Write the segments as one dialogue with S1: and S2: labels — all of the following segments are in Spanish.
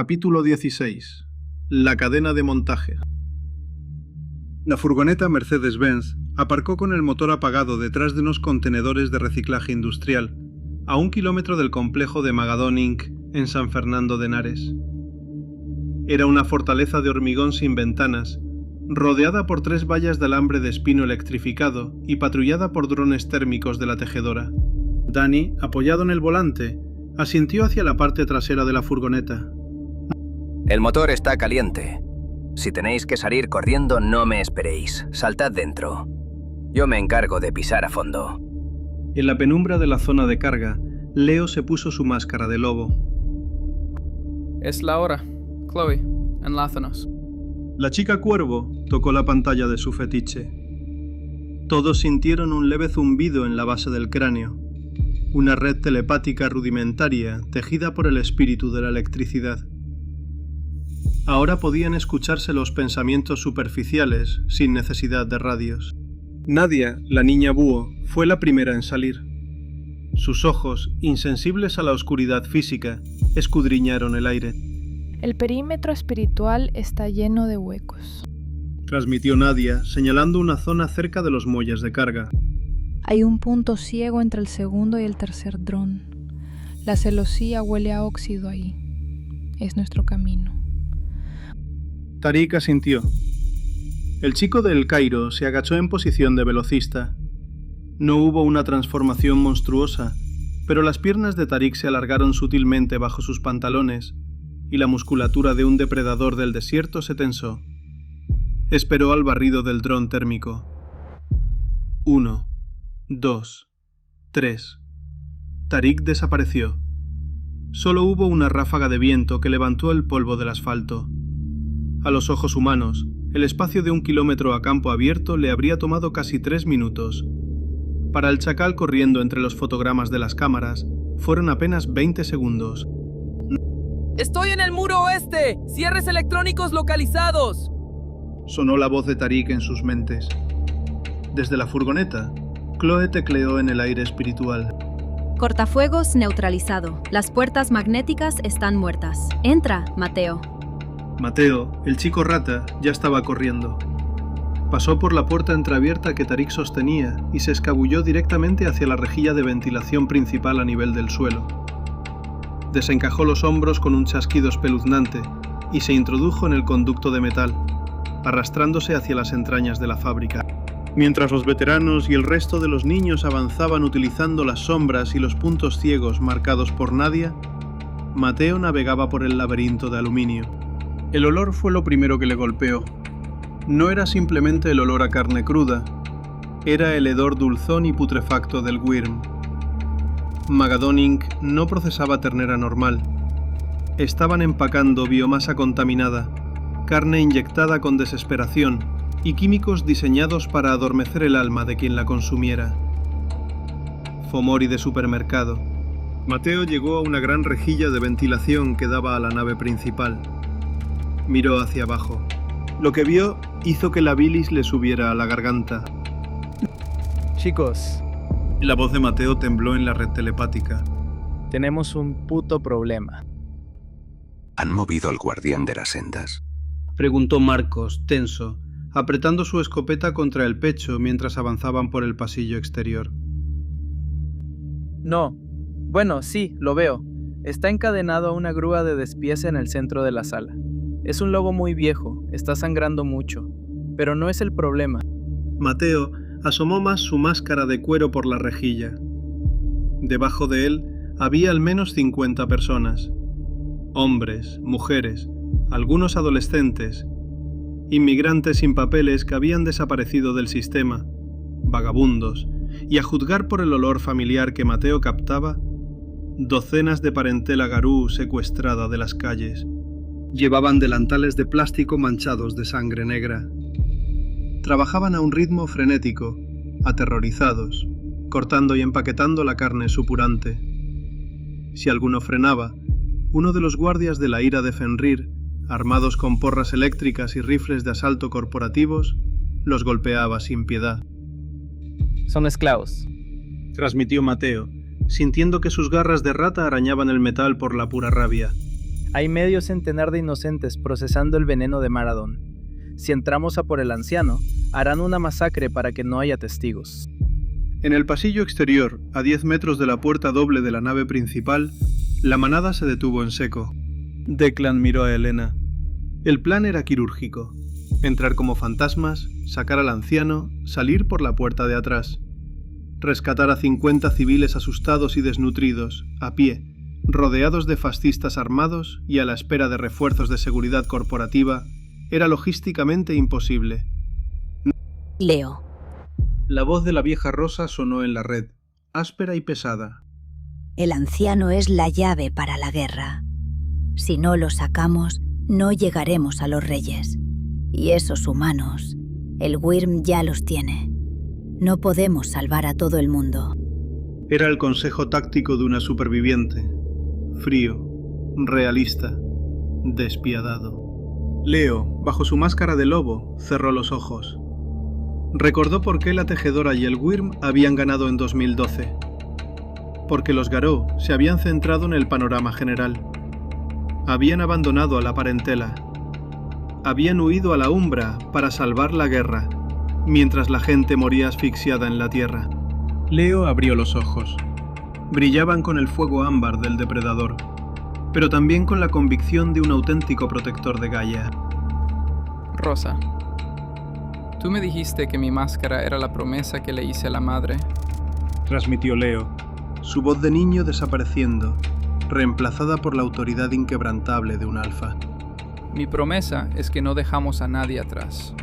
S1: Capítulo 16. La cadena de montaje. La furgoneta Mercedes-Benz aparcó con el motor apagado detrás de unos contenedores de reciclaje industrial, a 1 kilómetro del complejo de Magadón Inc. en San Fernando de Henares. Era una fortaleza de hormigón sin ventanas, rodeada por 3 vallas de alambre de espino electrificado y patrullada por drones térmicos de la tejedora. Danny, apoyado en el volante, asintió hacia la parte trasera de la furgoneta.
S2: El motor está caliente. Si tenéis que salir corriendo, no me esperéis. Saltad dentro. Yo me encargo de pisar a fondo.
S1: En la penumbra de la zona de carga, Leo se puso su máscara de lobo.
S3: Es la hora. Chloe, enlázanos.
S1: La chica cuervo tocó la pantalla de su fetiche. Todos sintieron un leve zumbido en la base del cráneo, una red telepática rudimentaria tejida por el espíritu de la electricidad. Ahora podían escucharse los pensamientos superficiales sin necesidad de radios. Nadia, la niña búho, fue la primera en salir. Sus ojos, insensibles a la oscuridad física, escudriñaron el aire.
S4: El perímetro espiritual está lleno de huecos,
S1: Transmitió Nadia, señalando una zona cerca de los muelles de carga.
S4: Hay un punto ciego entre el segundo y el tercer dron. La celosía huele a óxido ahí. Es nuestro camino.
S1: Tariq asintió. El chico de El Cairo se agachó en posición de velocista. No hubo una transformación monstruosa, pero las piernas de Tariq se alargaron sutilmente bajo sus pantalones y la musculatura de un depredador del desierto se tensó. Esperó al barrido del dron térmico. 1, 2, 3. Tariq desapareció. Solo hubo una ráfaga de viento que levantó el polvo del asfalto. A los ojos humanos, el espacio de 1 kilómetro a campo abierto le habría tomado casi 3 minutos. Para el chacal corriendo entre los fotogramas de las cámaras, fueron apenas 20 segundos.
S3: ¡Estoy en el muro oeste! ¡Cierres electrónicos localizados!
S1: Sonó la voz de Tariq en sus mentes. Desde la furgoneta, Chloe tecleó en el aire espiritual.
S5: Cortafuegos neutralizado. Las puertas magnéticas están muertas. Entra, Mateo.
S1: Mateo, el chico rata, ya estaba corriendo. Pasó por la puerta entreabierta que Tariq sostenía y se escabulló directamente hacia la rejilla de ventilación principal a nivel del suelo. Desencajó los hombros con un chasquido espeluznante y se introdujo en el conducto de metal, arrastrándose hacia las entrañas de la fábrica. Mientras los veteranos y el resto de los niños avanzaban utilizando las sombras y los puntos ciegos marcados por Nadia, Mateo navegaba por el laberinto de aluminio. El olor fue lo primero que le golpeó. No era simplemente el olor a carne cruda, era el hedor dulzón y putrefacto del Wyrm. Magadón Inc. no procesaba ternera normal. Estaban empacando biomasa contaminada, carne inyectada con desesperación y químicos diseñados para adormecer el alma de quien la consumiera. Fomori de supermercado. Mateo llegó a una gran rejilla de ventilación que daba a la nave principal. Miró hacia abajo. Lo que vio hizo que la bilis le subiera a la garganta.
S6: Chicos,
S1: La voz de Mateo tembló en la red telepática.
S6: tenemos un puto problema.
S7: ¿Han movido al guardián de las sendas?
S1: Preguntó Marcos, tenso, apretando su escopeta contra el pecho mientras avanzaban por el pasillo exterior.
S6: No. Bueno, sí, lo veo. Está encadenado a una grúa de despiece en el centro de la sala. Es un logo muy viejo, está sangrando mucho, pero no es el problema.
S1: Mateo asomó más su máscara de cuero por la rejilla. Debajo de él había al menos 50 personas. Hombres, mujeres, algunos adolescentes, inmigrantes sin papeles que habían desaparecido del sistema, vagabundos, y a juzgar por el olor familiar que Mateo captaba, docenas de parentela garú secuestrada de las calles. Llevaban delantales de plástico manchados de sangre negra. Trabajaban a un ritmo frenético, aterrorizados, cortando y empaquetando la carne supurante. Si alguno frenaba, uno de los guardias de la ira de Fenrir, armados con porras eléctricas y rifles de asalto corporativos, los golpeaba sin piedad.
S6: Son esclavos.
S1: Transmitió Mateo, sintiendo que sus garras de rata arañaban el metal por la pura rabia.
S6: Hay medio centenar de inocentes procesando el veneno de Maradón. Si entramos a por el anciano, harán una masacre para que no haya testigos.
S1: En el pasillo exterior, a 10 metros de la puerta doble de la nave principal, la manada se detuvo en seco. Declan miró a Elena. El plan era quirúrgico. Entrar como fantasmas, sacar al anciano, salir por la puerta de atrás. Rescatar a 50 civiles asustados y desnutridos, a pie, rodeados de fascistas armados y a la espera de refuerzos de seguridad corporativa, era logísticamente imposible.
S8: Leo.
S1: La voz de la vieja rosa sonó en la red, áspera y pesada.
S8: El anciano es la llave para la guerra. Si no lo sacamos, no llegaremos a los reyes. Y esos humanos, el Wyrm ya los tiene. No podemos salvar a todo el mundo.
S1: Era el consejo táctico de una superviviente. Frío, realista, despiadado. Leo, bajo su máscara de lobo, cerró los ojos. Recordó por qué la tejedora y el Wyrm habían ganado en 2012. Porque los Garou se habían centrado en el panorama general. Habían abandonado a la parentela. Habían huido a la Umbra para salvar la guerra, mientras la gente moría asfixiada en la tierra. Leo abrió los ojos. Brillaban con el fuego ámbar del depredador, pero también con la convicción de un auténtico protector de Gaia.
S9: Rosa, tú me dijiste que mi máscara era la promesa que le hice a la madre.
S1: Transmitió Leo, su voz de niño desapareciendo, reemplazada por la autoridad inquebrantable de un alfa.
S9: Mi promesa es que no dejamos a nadie atrás.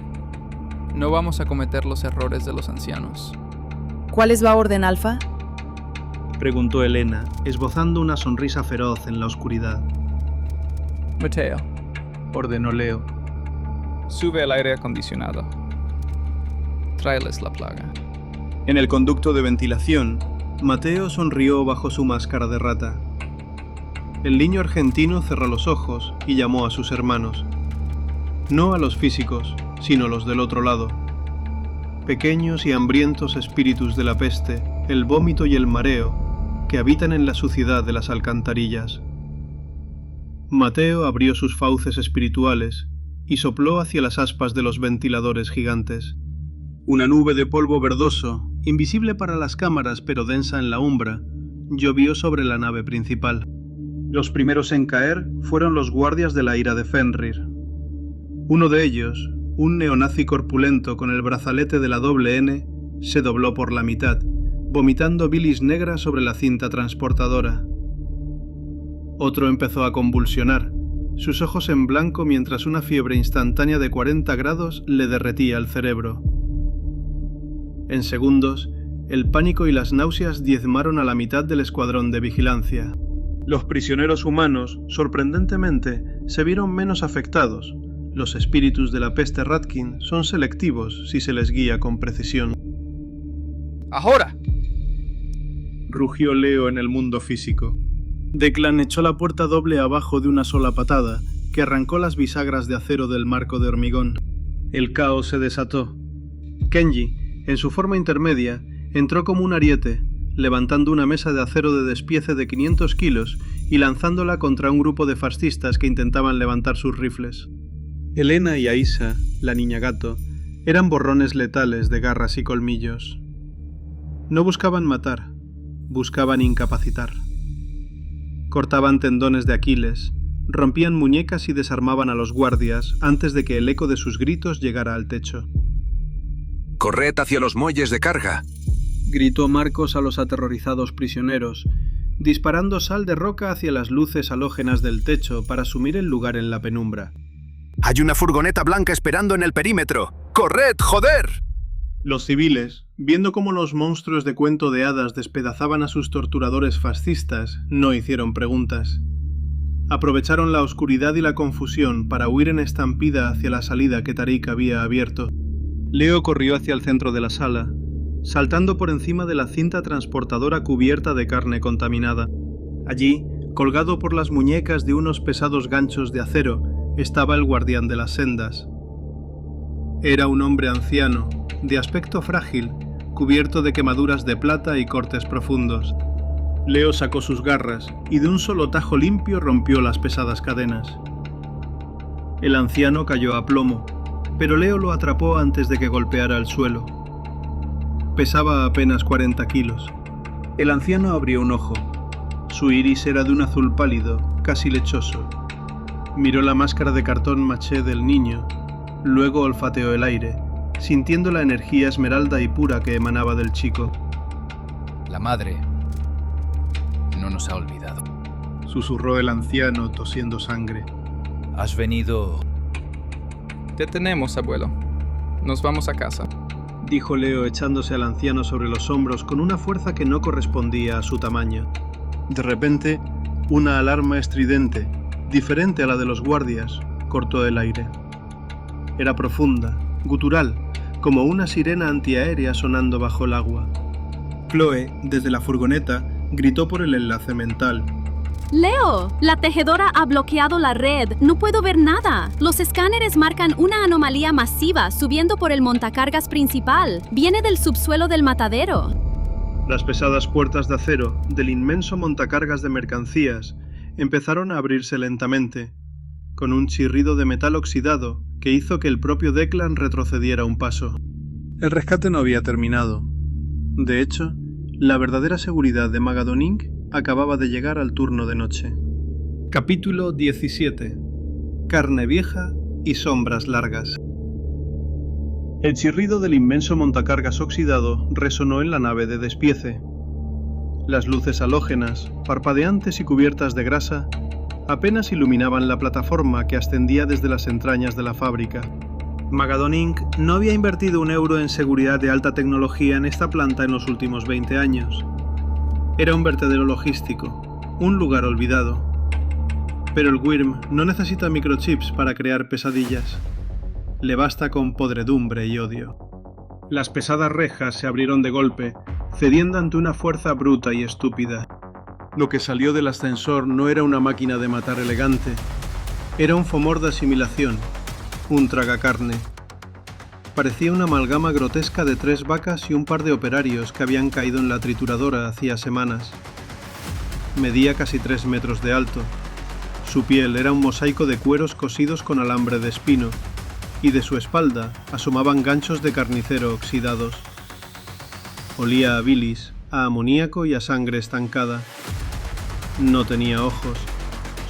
S9: No vamos a cometer los errores de los ancianos.
S10: ¿Cuál es la orden, Alfa?
S1: Preguntó Elena, esbozando una sonrisa feroz en la oscuridad.
S9: Mateo,
S1: Ordenó Leo.
S9: sube al aire acondicionado. Tráeles la plaga.
S1: En el conducto de ventilación, Mateo sonrió bajo su máscara de rata. El niño argentino cerró los ojos y llamó a sus hermanos. No a los físicos, sino los del otro lado. Pequeños y hambrientos espíritus de la peste, el vómito y el mareo, que habitan en la suciedad de las alcantarillas. Mateo abrió sus fauces espirituales y sopló hacia las aspas de los ventiladores gigantes. Una nube de polvo verdoso, invisible para las cámaras pero densa en la umbra, llovió sobre la nave principal. Los primeros en caer fueron los guardias de la ira de Fenrir. Uno de ellos, un neonazi corpulento con el brazalete de la doble N, se dobló por la mitad, vomitando bilis negra sobre la cinta transportadora. Otro empezó a convulsionar, sus ojos en blanco mientras una fiebre instantánea de 40 grados le derretía el cerebro. En segundos, el pánico y las náuseas diezmaron a la mitad del escuadrón de vigilancia. Los prisioneros humanos, sorprendentemente, se vieron menos afectados. Los espíritus de la peste Ratkin son selectivos si se les guía con precisión.
S9: ¡Ahora!
S1: Rugió Leo en el mundo físico. Declan echó la puerta doble abajo de una sola patada, que arrancó las bisagras de acero del marco de hormigón. El caos se desató. Kenji, en su forma intermedia, entró como un ariete, levantando una mesa de acero de despiece de 500 kilos y lanzándola contra un grupo de fascistas que intentaban levantar sus rifles. Elena y Aisa, la niña gato, eran borrones letales de garras y colmillos. No buscaban matar, buscaban incapacitar. Cortaban tendones de Aquiles, rompían muñecas y desarmaban a los guardias antes de que el eco de sus gritos llegara al techo.
S7: ¡Corred hacia los muelles de carga!,
S1: gritó Marcos a los aterrorizados prisioneros, disparando sal de roca hacia las luces halógenas del techo para asumir el lugar en la penumbra.
S7: ¡Hay una furgoneta blanca esperando en el perímetro! ¡Corred, joder!
S1: Los civiles, viendo cómo los monstruos de cuento de hadas despedazaban a sus torturadores fascistas, no hicieron preguntas. Aprovecharon la oscuridad y la confusión para huir en estampida hacia la salida que Tariq había abierto. Leo corrió hacia el centro de la sala, saltando por encima de la cinta transportadora cubierta de carne contaminada. Allí, colgado por las muñecas de unos pesados ganchos de acero, estaba el guardián de las sendas. Era un hombre anciano, de aspecto frágil, cubierto de quemaduras de plata y cortes profundos. Leo sacó sus garras y de un solo tajo limpio rompió las pesadas cadenas. El anciano cayó a plomo, pero Leo lo atrapó antes de que golpeara el suelo. Pesaba apenas 40 kilos. El anciano abrió un ojo. Su iris era de un azul pálido, casi lechoso. Miró la máscara de cartón maché del niño, luego olfateó el aire, sintiendo la energía esmeralda y pura que emanaba del chico.
S11: La madre no nos ha olvidado,
S1: Susurró el anciano tosiendo sangre.
S11: Has venido...
S9: Te tenemos, abuelo. Nos vamos a casa.
S1: Dijo Leo echándose al anciano sobre los hombros con una fuerza que no correspondía a su tamaño. De repente, una alarma estridente, diferente a la de los guardias, cortó el aire. Era profunda, gutural, como una sirena antiaérea sonando bajo el agua. Chloe, desde la furgoneta, gritó por el enlace mental.
S5: Leo, la tejedora ha bloqueado la red. No puedo ver nada. Los escáneres marcan una anomalía masiva subiendo por el montacargas principal. Viene del subsuelo del matadero.
S1: Las pesadas puertas de acero del inmenso montacargas de mercancías empezaron a abrirse lentamente, con un chirrido de metal oxidado que hizo que el propio Declan retrocediera un paso. El rescate no había terminado. De hecho, la verdadera seguridad de Magadon Inc. acababa de llegar al turno de noche. Capítulo 17. Carne vieja y sombras largas. El chirrido del inmenso montacargas oxidado resonó en la nave de despiece. Las luces halógenas, parpadeantes y cubiertas de grasa, apenas iluminaban la plataforma que ascendía desde las entrañas de la fábrica. Magadon Inc. no había invertido un euro en seguridad de alta tecnología en esta planta en los últimos 20 años. Era un vertedero logístico, un lugar olvidado. Pero el Wyrm no necesita microchips para crear pesadillas. Le basta con podredumbre y odio. Las pesadas rejas se abrieron de golpe, cediendo ante una fuerza bruta y estúpida. Lo que salió del ascensor no era una máquina de matar elegante, era un fomor de asimilación, un tragacarne. Parecía una amalgama grotesca de 3 vacas y un par de operarios que habían caído en la trituradora hacía semanas. Medía casi 3 metros de alto. Su piel era un mosaico de cueros cosidos con alambre de espino, y de su espalda asomaban ganchos de carnicero oxidados. Olía a bilis, a amoníaco y a sangre estancada. No tenía ojos,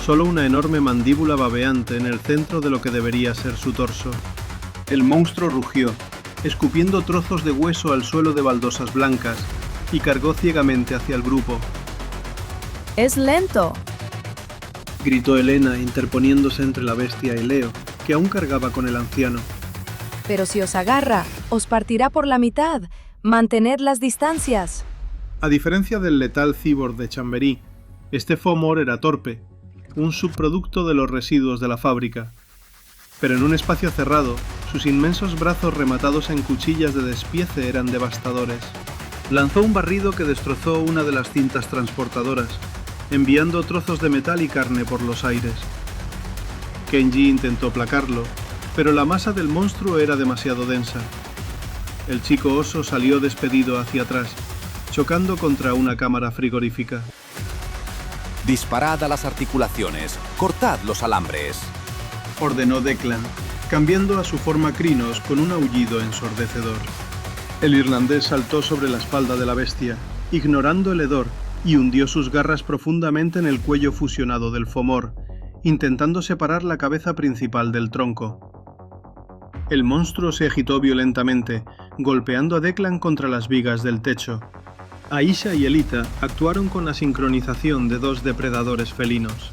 S1: solo una enorme mandíbula babeante en el centro de lo que debería ser su torso. El monstruo rugió, escupiendo trozos de hueso al suelo de baldosas blancas, y cargó ciegamente hacia el grupo.
S10: ¡Es lento!
S1: Gritó Elena, interponiéndose entre la bestia y Leo, que aún cargaba con el anciano.
S10: Pero si os agarra, os partirá por la mitad. Mantened las distancias.
S1: A diferencia del letal cyborg de Chamberí, este fomor era torpe, un subproducto de los residuos de la fábrica. Pero en un espacio cerrado, sus inmensos brazos rematados en cuchillas de despiece eran devastadores. Lanzó un barrido que destrozó una de las cintas transportadoras, enviando trozos de metal y carne por los aires. Kenji intentó placarlo, pero la masa del monstruo era demasiado densa. El chico oso salió despedido hacia atrás, chocando contra una cámara frigorífica.
S12: Disparad a las articulaciones, cortad los alambres,
S1: ordenó Declan, cambiando a su forma Crinos con un aullido ensordecedor. El irlandés saltó sobre la espalda de la bestia, ignorando el hedor, y hundió sus garras profundamente en el cuello fusionado del fomor, intentando separar la cabeza principal del tronco. El monstruo se agitó violentamente, golpeando a Declan contra las vigas del techo. Aisha y Elita actuaron con la sincronización de 2 depredadores felinos.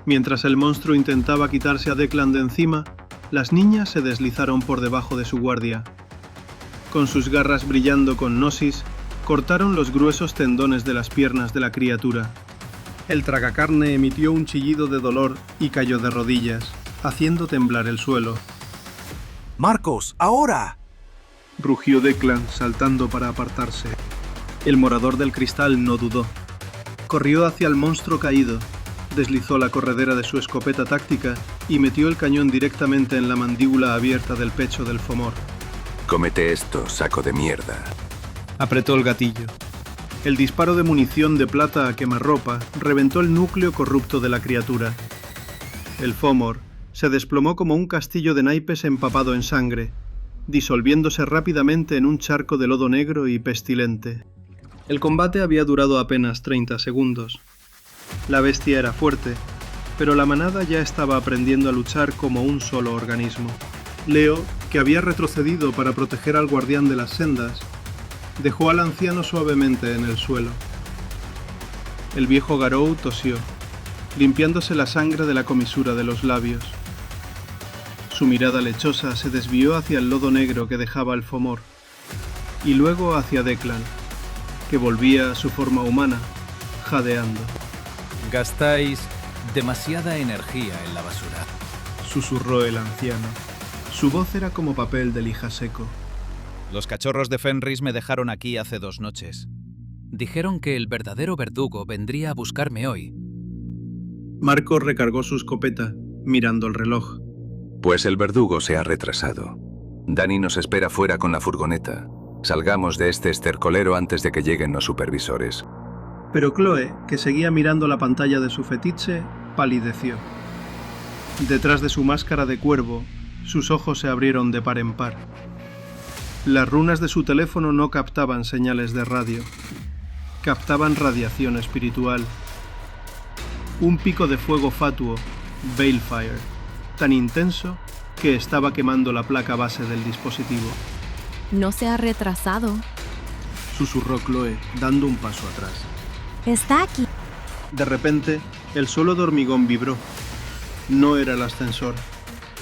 S1: Mientras el monstruo intentaba quitarse a Declan de encima, las niñas se deslizaron por debajo de su guardia. Con sus garras brillando con gnosis, cortaron los gruesos tendones de las piernas de la criatura. El tragacarne emitió un chillido de dolor y cayó de rodillas, haciendo temblar el suelo.
S12: ¡Marcos, ahora!
S1: Rugió Declan, saltando para apartarse. El morador del cristal no dudó. Corrió hacia el monstruo caído, deslizó la corredera de su escopeta táctica y metió el cañón directamente en la mandíbula abierta del pecho del fomor.
S7: Cómete esto, saco de mierda.
S1: Apretó el gatillo. El disparo de munición de plata a quemarropa reventó el núcleo corrupto de la criatura. El Fomor se desplomó como un castillo de naipes empapado en sangre, disolviéndose rápidamente en un charco de lodo negro y pestilente. El combate había durado apenas 30 segundos. La bestia era fuerte, pero la manada ya estaba aprendiendo a luchar como un solo organismo. Leo, que había retrocedido para proteger al guardián de las sendas, dejó al anciano suavemente en el suelo. El viejo Garou tosió, limpiándose la sangre de la comisura de los labios. Su mirada lechosa se desvió hacia el lodo negro que dejaba el Fomor, y luego hacia Declan, que volvía a su forma humana, jadeando.
S11: Gastáis demasiada energía en la basura,
S1: susurró el anciano. Su voz era como papel de lija seco.
S11: Los cachorros de Fenris me dejaron aquí hace 2 noches. Dijeron que el verdadero verdugo vendría a buscarme hoy.
S1: Marco recargó su escopeta, mirando el reloj.
S13: Pues el verdugo se ha retrasado. Dani nos espera fuera con la furgoneta. Salgamos de este estercolero antes de que lleguen los supervisores.
S1: Pero Chloe, que seguía mirando la pantalla de su fetiche, palideció. Detrás de su máscara de cuervo, sus ojos se abrieron de par en par. Las runas de su teléfono no captaban señales de radio. Captaban radiación espiritual. Un pico de fuego fatuo, Balefire, tan intenso que estaba quemando la placa base del dispositivo.
S5: No se ha retrasado.
S1: Susurró Chloe, dando un paso atrás.
S8: Está aquí.
S1: De repente, el suelo de hormigón vibró. No era el ascensor.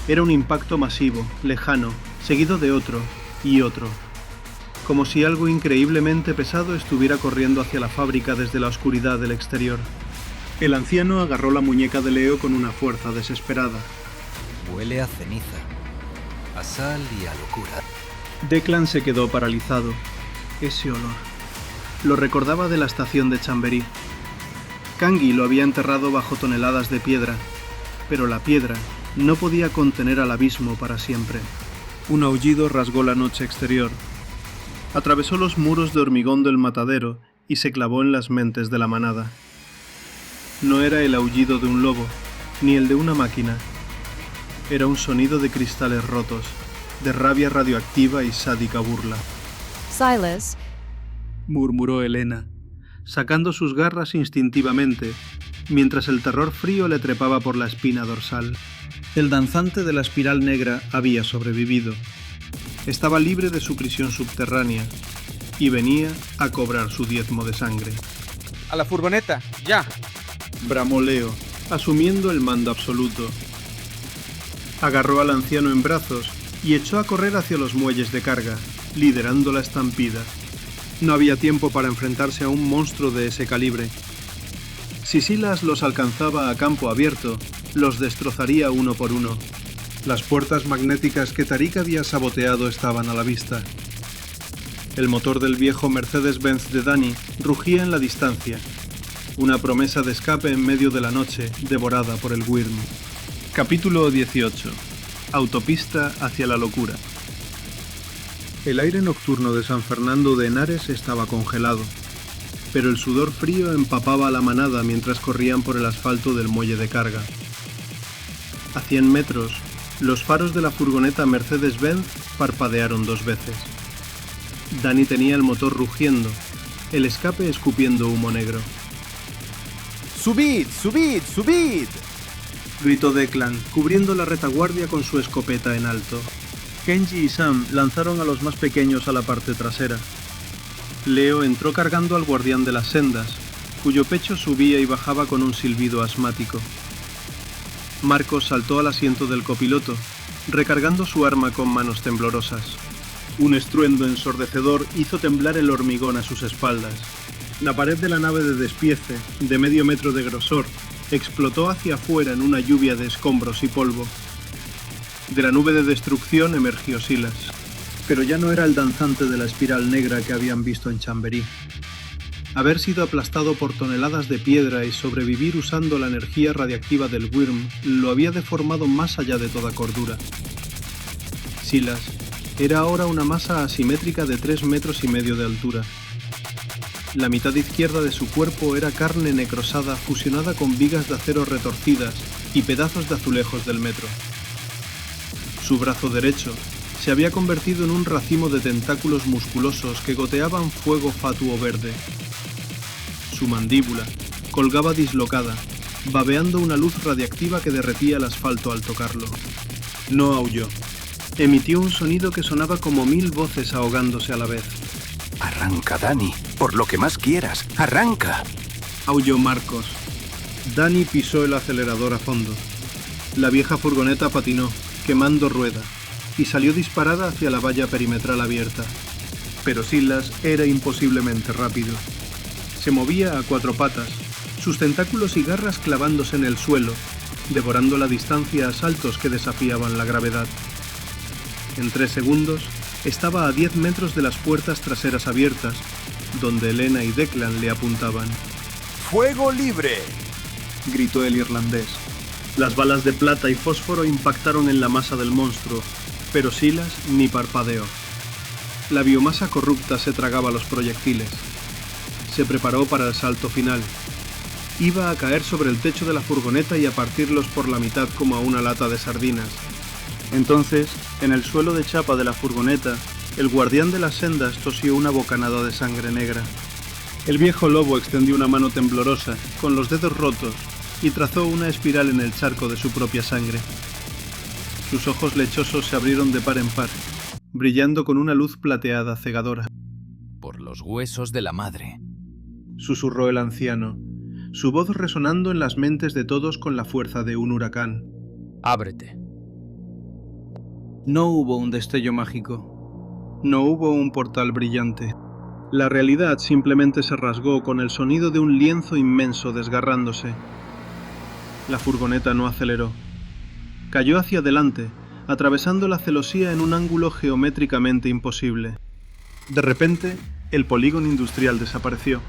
S1: Era un impacto masivo, lejano, seguido de otro y otro. Como si algo increíblemente pesado estuviera corriendo hacia la fábrica desde la oscuridad del exterior. El anciano agarró la muñeca de Leo con una fuerza desesperada.
S11: Huele a ceniza, a sal y a locura.
S1: Declan se quedó paralizado. Ese olor. Lo recordaba de la estación de Chamberí. Kangi lo había enterrado bajo toneladas de piedra, pero la piedra no podía contener al abismo para siempre. Un aullido rasgó la noche exterior. Atravesó los muros de hormigón del matadero y se clavó en las mentes de la manada. No era el aullido de un lobo, ni el de una máquina. Era un sonido de cristales rotos, de rabia radioactiva y sádica burla.
S10: Silas,
S1: murmuró Elena, sacando sus garras instintivamente, mientras el terror frío le trepaba por la espina dorsal. El danzante de la espiral negra había sobrevivido. Estaba libre de su prisión subterránea y venía a cobrar su diezmo de sangre.
S3: ¡A la furgoneta! ¡Ya!
S1: Bramó Leo, asumiendo el mando absoluto. Agarró al anciano en brazos y echó a correr hacia los muelles de carga, liderando la estampida. No había tiempo para enfrentarse a un monstruo de ese calibre. Si Silas los alcanzaba a campo abierto, los destrozaría uno por uno. Las puertas magnéticas que Tarik había saboteado estaban a la vista. El motor del viejo Mercedes-Benz de Dani rugía en la distancia, una promesa de escape en medio de la noche, devorada por el Wyrm. Capítulo 18. Autopista hacia la locura. El aire nocturno de San Fernando de Henares estaba congelado, pero el sudor frío empapaba a la manada mientras corrían por el asfalto del muelle de carga. A 100 metros, los faros de la furgoneta Mercedes-Benz parpadearon 2 veces. Dani tenía el motor rugiendo, el escape escupiendo humo negro.
S12: ¡Subid, subid, subid!,
S1: gritó Declan, cubriendo la retaguardia con su escopeta en alto. Kenji y Sam lanzaron a los más pequeños a la parte trasera. Leo entró cargando al guardián de las sendas, cuyo pecho subía y bajaba con un silbido asmático. Marcos saltó al asiento del copiloto, recargando su arma con manos temblorosas. Un estruendo ensordecedor hizo temblar el hormigón a sus espaldas. La pared de la nave de despiece, de medio metro de grosor, explotó hacia afuera en una lluvia de escombros y polvo. De la nube de destrucción emergió Silas, pero ya no era el danzante de la espiral negra que habían visto en Chamberí. Haber sido aplastado por toneladas de piedra y sobrevivir usando la energía radiactiva del Wyrm lo había deformado más allá de toda cordura. Silas era ahora una masa asimétrica de 3,5 metros de altura. La mitad izquierda de su cuerpo era carne necrosada fusionada con vigas de acero retorcidas y pedazos de azulejos del metro. Su brazo derecho se había convertido en un racimo de tentáculos musculosos que goteaban fuego fatuo verde. Su mandíbula colgaba dislocada, babeando una luz radiactiva que derretía el asfalto al tocarlo. No aulló. Emitió un sonido que sonaba como 1000 voces ahogándose a la vez.
S7: Arranca, Dani, por lo que más quieras, arranca.
S1: Aulló Marcos. Dani pisó el acelerador a fondo. La vieja furgoneta patinó, quemando rueda, y salió disparada hacia la valla perimetral abierta. Pero Silas era imposiblemente rápido. Se movía a 4 patas, sus tentáculos y garras clavándose en el suelo, devorando la distancia a saltos que desafiaban la gravedad. En 3 segundos, estaba a 10 metros de las puertas traseras abiertas, donde Elena y Declan le apuntaban.
S7: ¡Fuego libre!,
S1: gritó el irlandés. Las balas de plata y fósforo impactaron en la masa del monstruo, pero Silas ni parpadeó. La biomasa corrupta se tragaba los proyectiles. Se preparó para el salto final. Iba a caer sobre el techo de la furgoneta y a partirlos por la mitad como a una lata de sardinas. Entonces, en el suelo de chapa de la furgoneta, el guardián de las sendas tosió una bocanada de sangre negra. El viejo lobo extendió una mano temblorosa, con los dedos rotos, y trazó una espiral en el charco de su propia sangre. Sus ojos lechosos se abrieron de par en par, brillando con una luz plateada cegadora.
S11: Por los huesos de la madre,
S1: susurró el anciano, su voz resonando en las mentes de todos con la fuerza de un huracán.
S6: Ábrete.
S1: No hubo un destello mágico. No hubo un portal brillante. La realidad simplemente se rasgó con el sonido de un lienzo inmenso desgarrándose. La furgoneta no aceleró. Cayó hacia adelante, atravesando la celosía en un ángulo geométricamente imposible. De repente, el polígono industrial desapareció.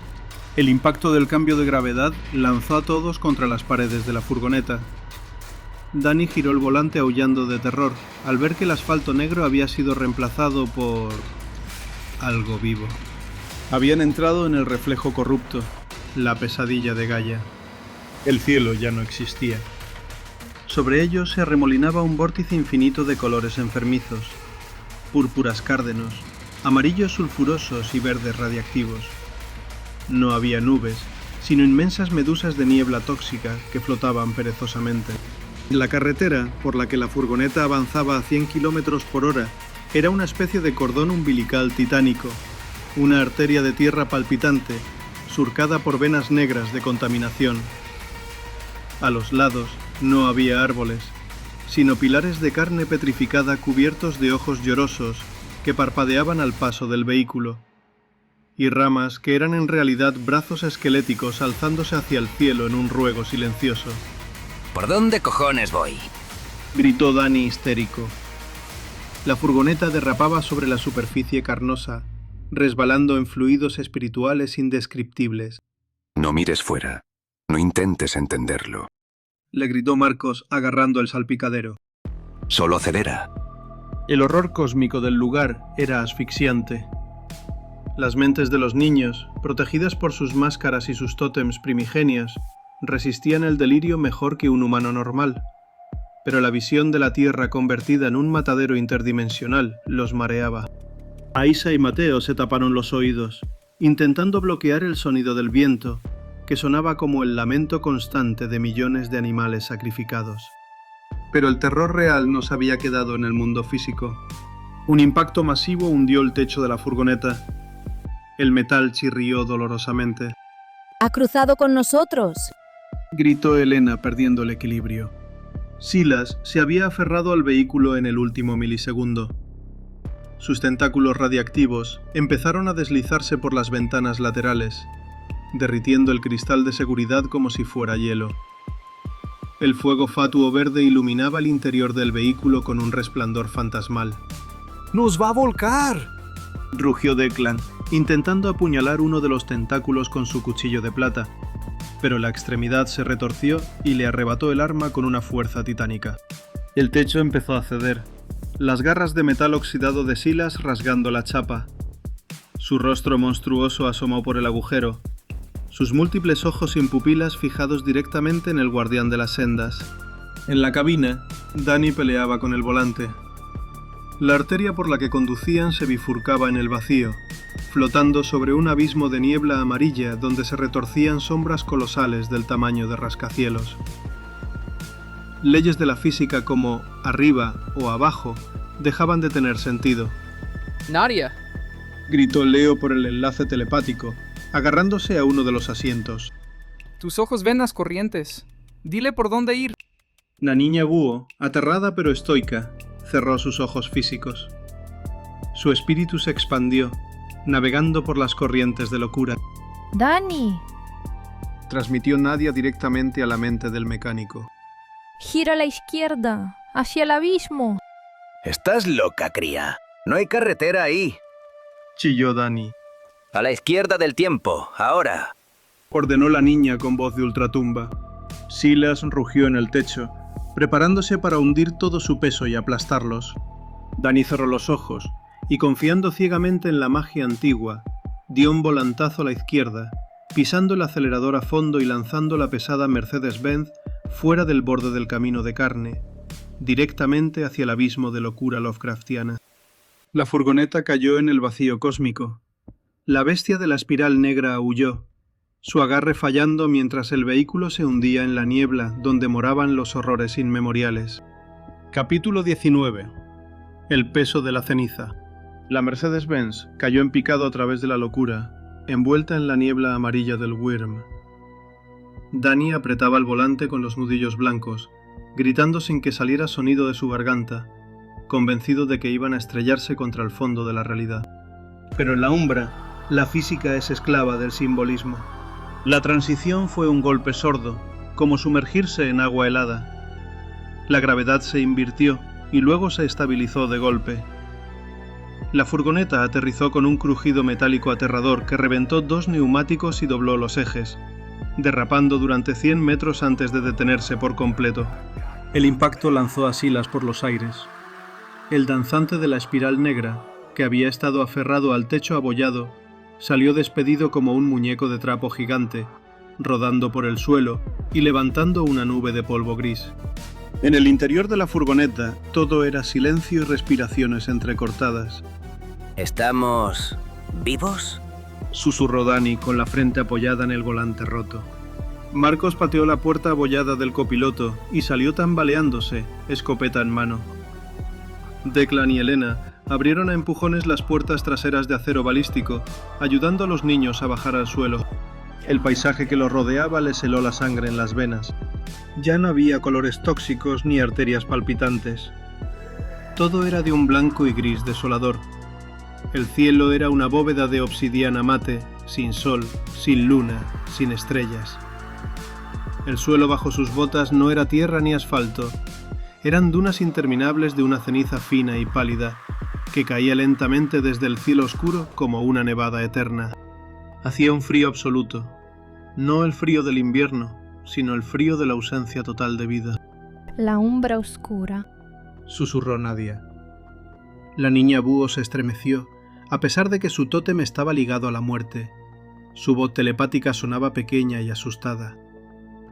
S1: El impacto del cambio de gravedad lanzó a todos contra las paredes de la furgoneta. Dani giró el volante aullando de terror al ver que el asfalto negro había sido reemplazado por algo vivo. Habían entrado en el reflejo corrupto, la pesadilla de Gaia. El cielo ya no existía. Sobre ellos se arremolinaba un vórtice infinito de colores enfermizos, púrpuras cárdenos, amarillos sulfurosos y verdes radiactivos. No había nubes, sino inmensas medusas de niebla tóxica que flotaban perezosamente. La carretera, por la que la furgoneta avanzaba a 100 km por hora, era una especie de cordón umbilical titánico, una arteria de tierra palpitante, surcada por venas negras de contaminación. A los lados no había árboles, sino pilares de carne petrificada cubiertos de ojos llorosos que parpadeaban al paso del vehículo, y ramas que eran en realidad brazos esqueléticos alzándose hacia el cielo en un ruego silencioso.
S2: ¿Por dónde cojones voy?,
S1: gritó Dani histérico. La furgoneta derrapaba sobre la superficie carnosa, resbalando en fluidos espirituales indescriptibles.
S13: No mires fuera. No intentes entenderlo.
S1: Le gritó Marcos, agarrando el salpicadero.
S13: Solo acelera.
S1: El horror cósmico del lugar era asfixiante. Las mentes de los niños, protegidas por sus máscaras y sus tótems primigenios, resistían el delirio mejor que un humano normal, pero la visión de la Tierra convertida en un matadero interdimensional los mareaba. Aisa y Mateo se taparon los oídos, intentando bloquear el sonido del viento, que sonaba como el lamento constante de millones de animales sacrificados. Pero el terror real no se había quedado en el mundo físico. Un impacto masivo hundió el techo de la furgoneta. El metal chirrió dolorosamente.
S10: ¡Ha cruzado con nosotros!,
S1: gritó Elena, perdiendo el equilibrio. Silas se había aferrado al vehículo en el último milisegundo. Sus tentáculos radiactivos empezaron a deslizarse por las ventanas laterales, derritiendo el cristal de seguridad como si fuera hielo. El fuego fatuo verde iluminaba el interior del vehículo con un resplandor fantasmal.
S7: ¡Nos va a volcar!,
S1: rugió Declan, intentando apuñalar uno de los tentáculos con su cuchillo de plata, pero la extremidad se retorció y le arrebató el arma con una fuerza titánica. El techo empezó a ceder, las garras de metal oxidado de Silas rasgando la chapa. Su rostro monstruoso asomó por el agujero, sus múltiples ojos sin pupilas fijados directamente en el guardián de las sendas. En la cabina, Dani peleaba con el volante. La arteria por la que conducían se bifurcaba en el vacío, flotando sobre un abismo de niebla amarilla donde se retorcían sombras colosales del tamaño de rascacielos. Leyes de la física como arriba o abajo dejaban de tener sentido.
S3: Nadia,
S1: Gritó Leo por el enlace telepático, agarrándose a uno de los asientos.
S9: tus ojos ven las corrientes. Dile por dónde ir.
S1: La niña búho, aterrada pero estoica, cerró sus ojos físicos. Su espíritu se expandió, navegando por las corrientes de locura.
S10: Dani,
S1: Transmitió Nadia directamente a la mente del mecánico.
S10: gira a la izquierda, hacia el abismo.
S2: Estás loca, cría. No hay carretera ahí.
S1: Chilló Dani.
S2: A la izquierda del tiempo, ahora.
S1: Ordenó la niña con voz de ultratumba. Silas rugió en el techo, preparándose para hundir todo su peso y aplastarlos. Dani cerró los ojos y, confiando ciegamente en la magia antigua, dio un volantazo a la izquierda, pisando el acelerador a fondo y lanzando la pesada Mercedes-Benz fuera del borde del camino de carne, directamente hacia el abismo de locura Lovecraftiana. La furgoneta cayó en el vacío cósmico. La bestia de la espiral negra aulló, su agarre fallando mientras el vehículo se hundía en la niebla donde moraban los horrores inmemoriales. Capítulo 19. El peso de la ceniza. La Mercedes-Benz cayó en picado a través de la locura, envuelta en la niebla amarilla del Wyrm. Dani apretaba el volante con los nudillos blancos, gritando sin que saliera sonido de su garganta, convencido de que iban a estrellarse contra el fondo de la realidad. Pero en la Umbra, la física es esclava del simbolismo. La transición fue un golpe sordo, como sumergirse en agua helada. La gravedad se invirtió y luego se estabilizó de golpe. La furgoneta aterrizó con un crujido metálico aterrador que reventó dos neumáticos y dobló los ejes, derrapando durante 100 metros antes de detenerse por completo. El impacto lanzó a Silas por los aires. El danzante de la espiral negra, que había estado aferrado al techo abollado, salió despedido como un muñeco de trapo gigante, rodando por el suelo y levantando una nube de polvo gris. En el interior de la furgoneta todo era silencio y respiraciones entrecortadas.
S2: ¿Estamos vivos?
S1: Susurró Dani con la frente apoyada en el volante roto. Marcos pateó la puerta abollada del copiloto y salió tambaleándose, escopeta en mano. Declan y Elena abrieron a empujones las puertas traseras de acero balístico, ayudando a los niños a bajar al suelo. El paisaje que los rodeaba les heló la sangre en las venas. Ya no había colores tóxicos ni arterias palpitantes. Todo era de un blanco y gris desolador. El cielo era una bóveda de obsidiana mate, sin sol, sin luna, sin estrellas. El suelo bajo sus botas no era tierra ni asfalto. Eran dunas interminables de una ceniza fina y pálida, que caía lentamente desde el cielo oscuro como una nevada eterna. Hacía un frío absoluto, no el frío del invierno, sino el frío de la ausencia total de vida.
S10: La umbra oscura.
S1: Susurró Nadia. La niña búho se estremeció, a pesar de que su tótem estaba ligado a la muerte. Su voz telepática sonaba pequeña y asustada.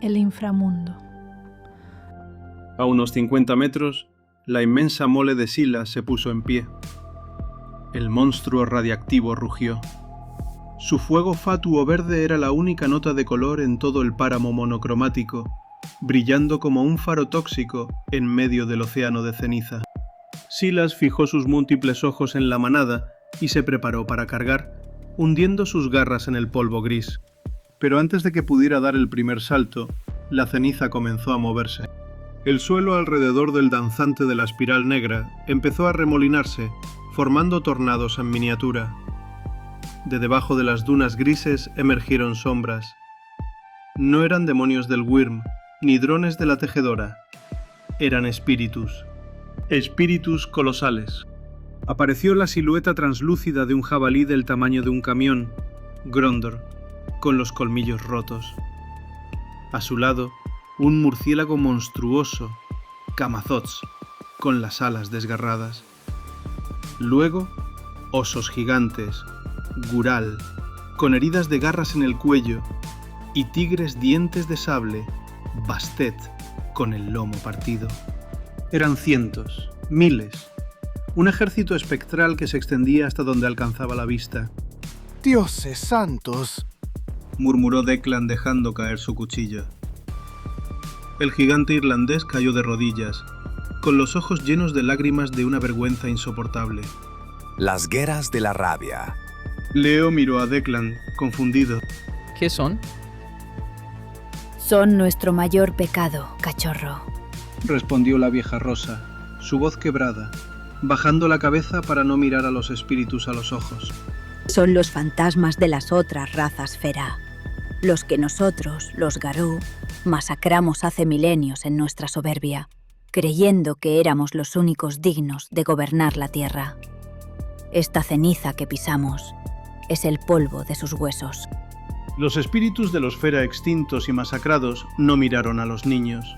S10: El inframundo.
S1: A unos 50 metros, la inmensa mole de Silas se puso en pie. El monstruo radiactivo rugió. Su fuego fatuo verde era la única nota de color en todo el páramo monocromático, brillando como un faro tóxico en medio del océano de ceniza. Silas fijó sus múltiples ojos en la manada y se preparó para cargar, hundiendo sus garras en el polvo gris. Pero antes de que pudiera dar el primer salto, la ceniza comenzó a moverse. El suelo alrededor del danzante de la espiral negra empezó a remolinarse, formando tornados en miniatura. De debajo de las dunas grises emergieron sombras. No eran demonios del Wyrm, ni drones de la tejedora. Eran espíritus. Espíritus colosales. Apareció la silueta translúcida de un jabalí del tamaño de un camión, Grondor, con los colmillos rotos. A su lado, un murciélago monstruoso, Camazotz, con las alas desgarradas. Luego, osos gigantes, Gural, con heridas de garras en el cuello, y tigres dientes de sable, Bastet, con el lomo partido. Eran cientos, miles, un ejército espectral que se extendía hasta donde alcanzaba la vista.
S14: ¡Dioses santos!,
S1: murmuró Declan dejando caer su cuchillo. El gigante irlandés cayó de rodillas, con los ojos llenos de lágrimas de una vergüenza insoportable.
S12: Las guerras de la rabia.
S1: Leo miró a Declan, confundido.
S9: ¿Qué son?
S8: Son nuestro mayor pecado, cachorro,
S1: respondió la vieja Rosa, su voz quebrada, bajando la cabeza para no mirar a los espíritus a los ojos.
S8: Son los fantasmas de las otras razas Fera, los que nosotros, los Garou, masacramos hace milenios en nuestra soberbia, creyendo que éramos los únicos dignos de gobernar la tierra. Esta ceniza que pisamos es el polvo de sus huesos.
S1: Los espíritus de los Fera extintos y masacrados no miraron a los niños.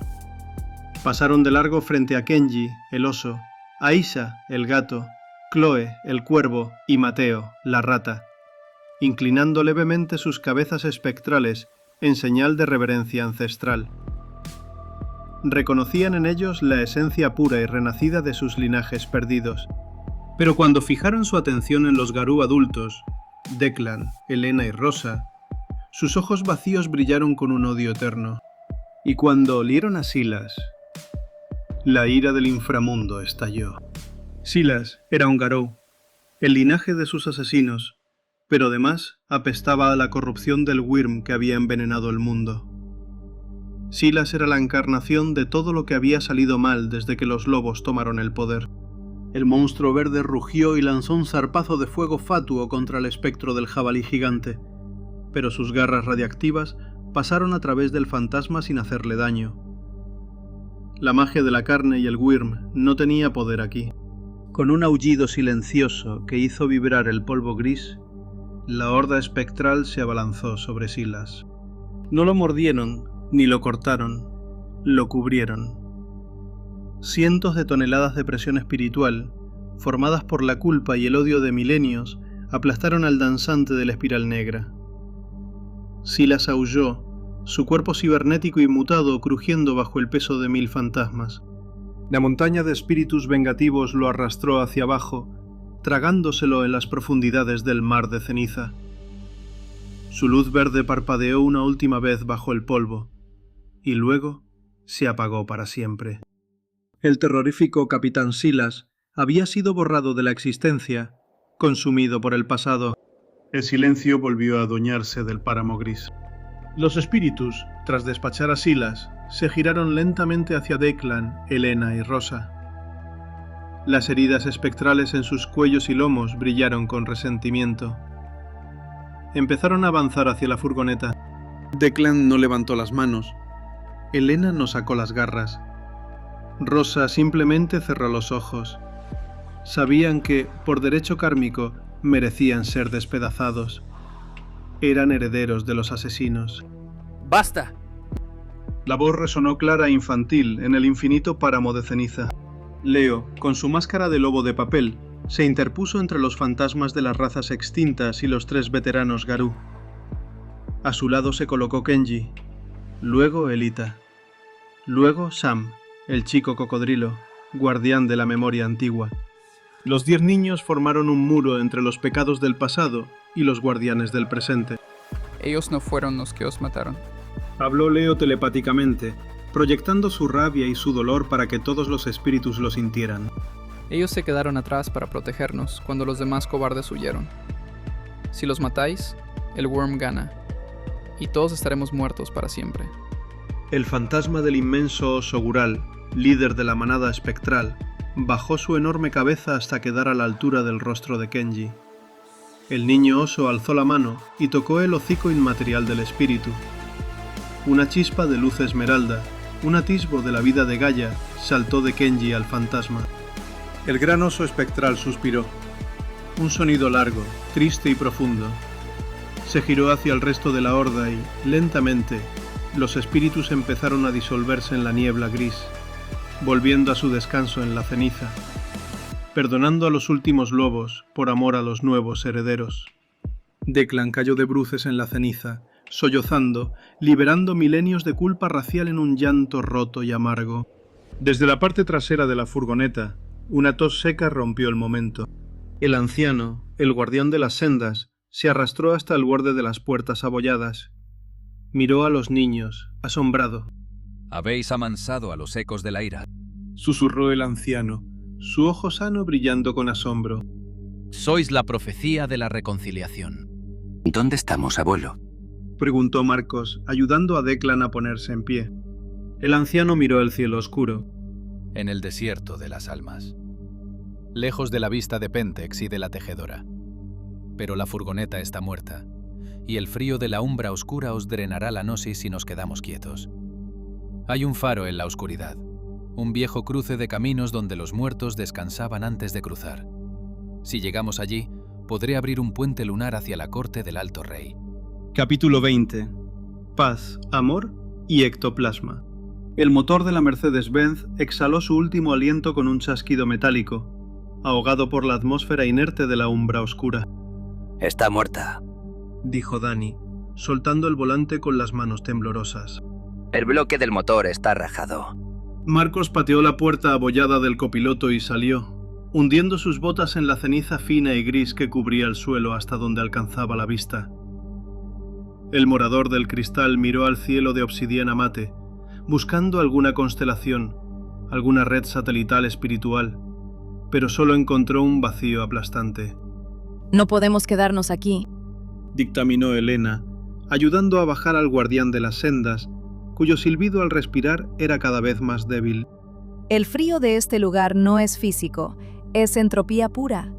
S1: Pasaron de largo frente a Kenji, el oso, Aisha, el gato, Chloe, el cuervo, y Mateo, la rata, inclinando levemente sus cabezas espectrales en señal de reverencia ancestral. Reconocían en ellos la esencia pura y renacida de sus linajes perdidos. Pero cuando fijaron su atención en los Garou adultos, Declan, Elena y Rosa, sus ojos vacíos brillaron con un odio eterno. Y cuando olieron a Silas, la ira del inframundo estalló. Silas era un Garou, el linaje de sus asesinos, pero además apestaba a la corrupción del Wyrm que había envenenado el mundo. Silas era la encarnación de todo lo que había salido mal desde que los lobos tomaron el poder. El monstruo verde rugió y lanzó un zarpazo de fuego fatuo contra el espectro del jabalí gigante, pero sus garras radiactivas pasaron a través del fantasma sin hacerle daño. La magia de la carne y el Wyrm no tenía poder aquí. Con un aullido silencioso que hizo vibrar el polvo gris, la horda espectral se abalanzó sobre Silas. No lo mordieron, ni lo cortaron, lo cubrieron. Cientos de toneladas de presión espiritual, formadas por la culpa y el odio de milenios, aplastaron al danzante de la espiral negra. Silas aulló, su cuerpo cibernético y mutado crujiendo bajo el peso de 1000 fantasmas. La montaña de espíritus vengativos lo arrastró hacia abajo, tragándoselo en las profundidades del mar de ceniza. Su luz verde parpadeó una última vez bajo el polvo, y luego se apagó para siempre. El terrorífico Capitán Silas había sido borrado de la existencia, consumido por el pasado. El silencio volvió a adueñarse del páramo gris. Los espíritus, tras despachar a Silas, se giraron lentamente hacia Declan, Elena y Rosa. Las heridas espectrales en sus cuellos y lomos brillaron con resentimiento. Empezaron a avanzar hacia la furgoneta. Declan no levantó las manos. Elena no sacó las garras. Rosa simplemente cerró los ojos. Sabían que, por derecho kármico, merecían ser despedazados. Eran herederos de los asesinos.
S3: ¡Basta!
S1: La voz resonó clara e infantil en el infinito páramo de ceniza. Leo, con su máscara de lobo de papel, se interpuso entre los fantasmas de las razas extintas y los 3 veteranos Garou. A su lado se colocó Kenji, luego Elita, luego Sam, el chico cocodrilo, guardián de la memoria antigua. Los 10 niños formaron un muro entre los pecados del pasado y los guardianes del presente.
S9: Ellos no fueron los que os mataron.
S1: Habló Leo telepáticamente, proyectando su rabia y su dolor para que todos los espíritus lo sintieran.
S9: Ellos se quedaron atrás para protegernos cuando los demás cobardes huyeron. Si los matáis, el Wyrm gana, y todos estaremos muertos para siempre.
S1: El fantasma del inmenso oso Gural, líder de la manada espectral, bajó su enorme cabeza hasta quedar a la altura del rostro de Kenji. El niño oso alzó la mano y tocó el hocico inmaterial del espíritu. Una chispa de luz esmeralda, un atisbo de la vida de Gaia, saltó de Kenji al fantasma. El gran oso espectral suspiró. Un sonido largo, triste y profundo. Se giró hacia el resto de la horda y, lentamente, los espíritus empezaron a disolverse en la niebla gris, volviendo a su descanso en la ceniza, perdonando a los últimos lobos por amor a los nuevos herederos. Declan cayó de bruces en la ceniza, sollozando, liberando milenios de culpa racial en un llanto roto y amargo. Desde la parte trasera de la furgoneta, una tos seca rompió el momento. El anciano, el guardián de las sendas, se arrastró hasta el borde de las puertas abolladas. Miró a los niños, asombrado.
S11: Habéis amansado a los ecos de la ira.
S1: Susurró el anciano, su ojo sano brillando con asombro.
S11: Sois la profecía de la reconciliación.
S2: ¿Dónde estamos, abuelo?
S1: Preguntó Marcos, ayudando a Declan a ponerse en pie. El anciano miró el cielo oscuro.
S11: En el desierto de las almas. Lejos de la vista de Pentex y de la tejedora. Pero la furgoneta está muerta, y el frío de la umbra oscura os drenará la gnosis si nos quedamos quietos. Hay un faro en la oscuridad, un viejo cruce de caminos donde los muertos descansaban antes de cruzar. Si llegamos allí, podré abrir un puente lunar hacia la corte del Alto Rey.
S1: Capítulo 20. Paz, amor y ectoplasma. El motor de la Mercedes-Benz exhaló su último aliento con un chasquido metálico, ahogado por la atmósfera inerte de la umbra oscura.
S2: Está muerta,
S1: dijo Dani, soltando el volante con las manos temblorosas.
S2: El bloque del motor está rajado.
S1: Marcos pateó la puerta abollada del copiloto y salió, hundiendo sus botas en la ceniza fina y gris que cubría el suelo hasta donde alcanzaba la vista. El morador del cristal miró al cielo de obsidiana mate, buscando alguna constelación, alguna red satelital espiritual, pero solo encontró un vacío aplastante.
S10: No podemos quedarnos aquí,
S1: dictaminó Elena, ayudando a bajar al guardián de las sendas, cuyo silbido al respirar era cada vez más débil.
S10: El frío de este lugar no es físico, es entropía pura.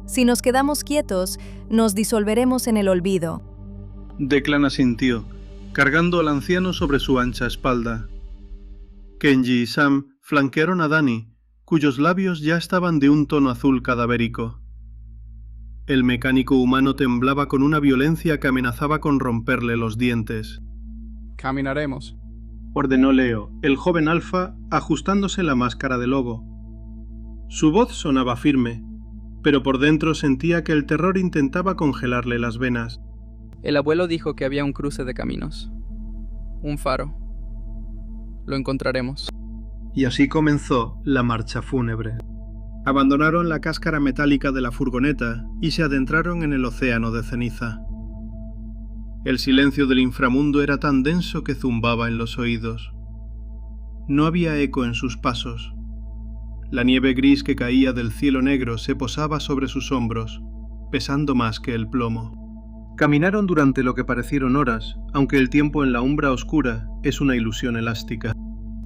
S10: Si nos quedamos quietos, nos disolveremos en el olvido.
S1: Declan asintió, cargando al anciano sobre su ancha espalda. Kenji y Sam flanquearon a Dani, cuyos labios ya estaban de un tono azul cadavérico. El mecánico humano temblaba con una violencia que amenazaba con romperle los dientes.
S9: Caminaremos,
S1: ordenó Leo, el joven alfa, ajustándose la máscara de lobo. Su voz sonaba firme, pero por dentro sentía que el terror intentaba congelarle las venas.
S9: El abuelo dijo que había un cruce de caminos. Un faro. Lo encontraremos.
S1: Y así comenzó la marcha fúnebre. Abandonaron la cáscara metálica de la furgoneta y se adentraron en el océano de ceniza. El silencio del inframundo era tan denso que zumbaba en los oídos. No había eco en sus pasos. La nieve gris que caía del cielo negro se posaba sobre sus hombros, pesando más que el plomo. Caminaron durante lo que parecieron horas, aunque el tiempo en la umbra oscura es una ilusión elástica.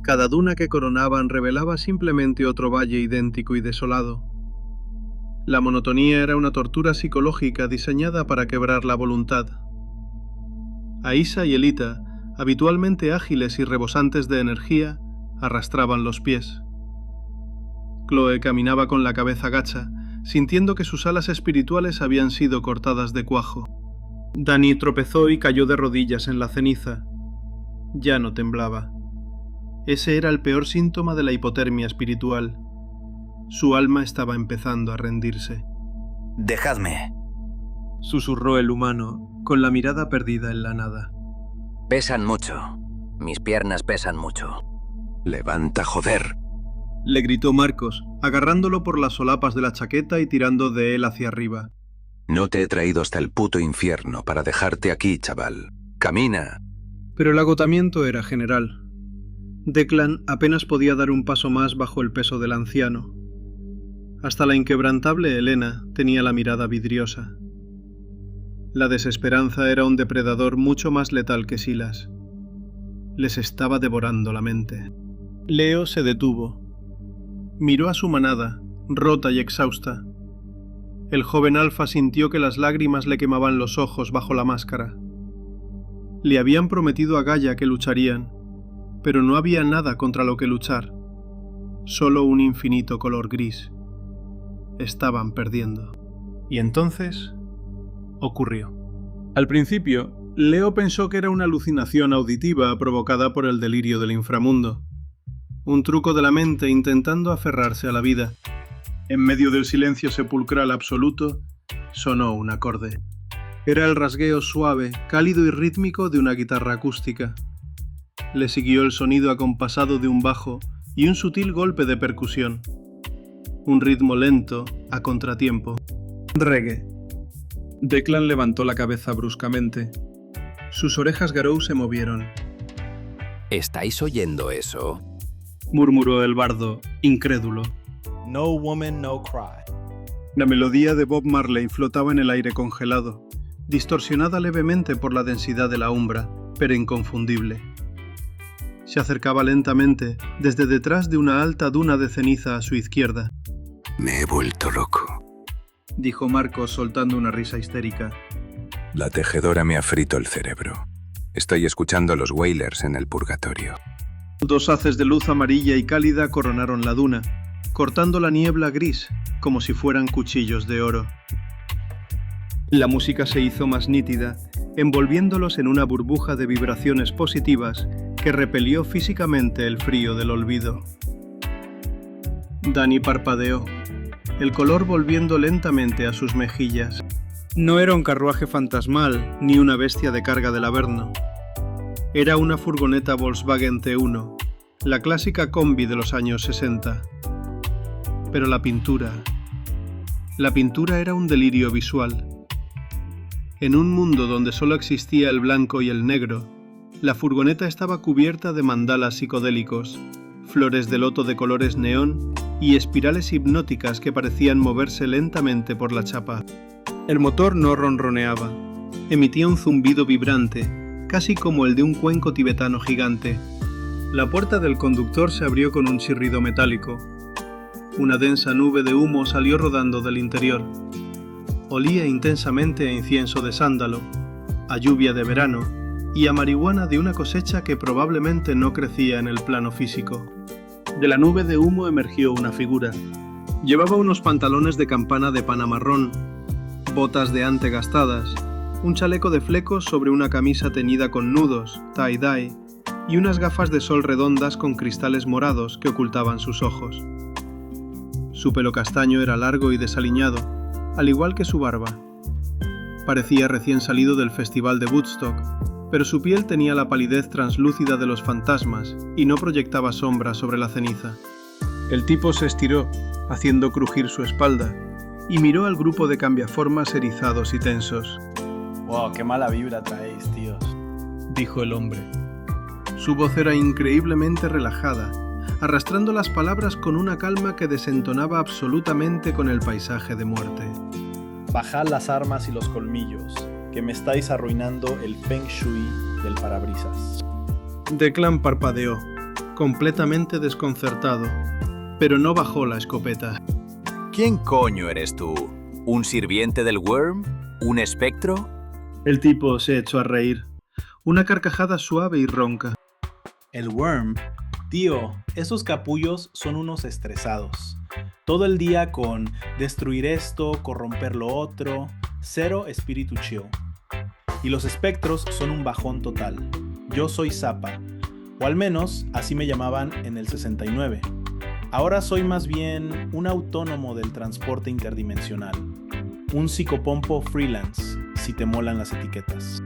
S1: Cada duna que coronaban revelaba simplemente otro valle idéntico y desolado. La monotonía era una tortura psicológica diseñada para quebrar la voluntad. Aisa y Elita, habitualmente ágiles y rebosantes de energía, arrastraban los pies. Chloe caminaba con la cabeza gacha, sintiendo que sus alas espirituales habían sido cortadas de cuajo. Dani tropezó y cayó de rodillas en la ceniza. Ya no temblaba. Ese era el peor síntoma de la hipotermia espiritual. Su alma estaba empezando a rendirse.
S2: «Dejadme»,
S1: susurró el humano, con la mirada perdida en la nada.
S2: «Pesan mucho. Mis piernas pesan mucho».
S13: «Levanta, joder»,
S1: le gritó Marcos, agarrándolo por las solapas de la chaqueta y tirando de él hacia arriba.
S13: «No te he traído hasta el puto infierno para dejarte aquí, chaval. ¡Camina!».
S1: Pero el agotamiento era general. Declan apenas podía dar un paso más bajo el peso del anciano. Hasta la inquebrantable Elena tenía la mirada vidriosa. La desesperanza era un depredador mucho más letal que Silas. Les estaba devorando la mente. Leo se detuvo. Miró a su manada, rota y exhausta. El joven alfa sintió que las lágrimas le quemaban los ojos bajo la máscara. Le habían prometido a Gaia que lucharían, pero no había nada contra lo que luchar, solo un infinito color gris. Estaban perdiendo. Y entonces ocurrió. Al principio, Leo pensó que era una alucinación auditiva provocada por el delirio del inframundo. Un truco de la mente intentando aferrarse a la vida. En medio del silencio sepulcral absoluto, sonó un acorde. Era el rasgueo suave, cálido y rítmico de una guitarra acústica. Le siguió el sonido acompasado de un bajo y un sutil golpe de percusión. Un ritmo lento, a contratiempo. Reggae. Declan levantó la cabeza bruscamente. Sus orejas Garou se movieron.
S12: ¿Estáis oyendo eso?
S1: Murmuró el bardo, incrédulo.
S15: No woman, no cry.
S1: La melodía de Bob Marley flotaba en el aire congelado, distorsionada levemente por la densidad de la umbra, pero inconfundible. Se acercaba lentamente desde detrás de una alta duna de ceniza a su izquierda.
S13: Me he vuelto loco,
S1: dijo Marcos soltando una risa histérica.
S13: La tejedora me ha frito el cerebro. Estoy escuchando a los Wailers en el purgatorio.
S1: Dos haces de luz amarilla y cálida coronaron la duna, cortando la niebla gris, como si fueran cuchillos de oro. La música se hizo más nítida, envolviéndolos en una burbuja de vibraciones positivas que repelió físicamente el frío del olvido. Dani parpadeó, el color volviendo lentamente a sus mejillas. No era un carruaje fantasmal ni una bestia de carga del Averno. Era una furgoneta Volkswagen T1, la clásica combi de los años 60. Pero la pintura era un delirio visual. En un mundo donde solo existía el blanco y el negro, la furgoneta estaba cubierta de mandalas psicodélicos, flores de loto de colores neón y espirales hipnóticas que parecían moverse lentamente por la chapa. El motor no ronroneaba, emitía un zumbido vibrante, casi como el de un cuenco tibetano gigante. La puerta del conductor se abrió con un chirrido metálico. Una densa nube de humo salió rodando del interior. Olía intensamente a incienso de sándalo, a lluvia de verano y a marihuana de una cosecha que probablemente no crecía en el plano físico. De la nube de humo emergió una figura. Llevaba unos pantalones de campana de pana marrón, botas de ante gastadas, un chaleco de flecos sobre una camisa teñida con nudos, tie-dye, y unas gafas de sol redondas con cristales morados que ocultaban sus ojos. Su pelo castaño era largo y desaliñado, al igual que su barba. Parecía recién salido del festival de Woodstock, pero su piel tenía la palidez translúcida de los fantasmas y no proyectaba sombra sobre la ceniza. El tipo se estiró, haciendo crujir su espalda, y miró al grupo de cambiaformas erizados y tensos.
S15: Wow, qué mala vibra traéis, tíos,
S1: dijo el hombre. Su voz era increíblemente relajada, arrastrando las palabras con una calma que desentonaba absolutamente con el paisaje de muerte.
S15: Bajad las armas y los colmillos, que me estáis arruinando el feng shui del parabrisas.
S1: Declan parpadeó, completamente desconcertado, pero no bajó la escopeta.
S12: ¿Quién coño eres tú? ¿Un sirviente del Worm? ¿Un espectro?
S1: El tipo se echó a reír, una carcajada suave y ronca.
S15: El Worm. Tío, esos capullos son unos estresados. Todo el día con destruir esto, corromper lo otro, cero espíritu chill. Y los espectros son un bajón total. Yo soy Zappa, o al menos así me llamaban en el 69. Ahora soy más bien un autónomo del transporte interdimensional. Un psicopompo freelance, si te molan las etiquetas.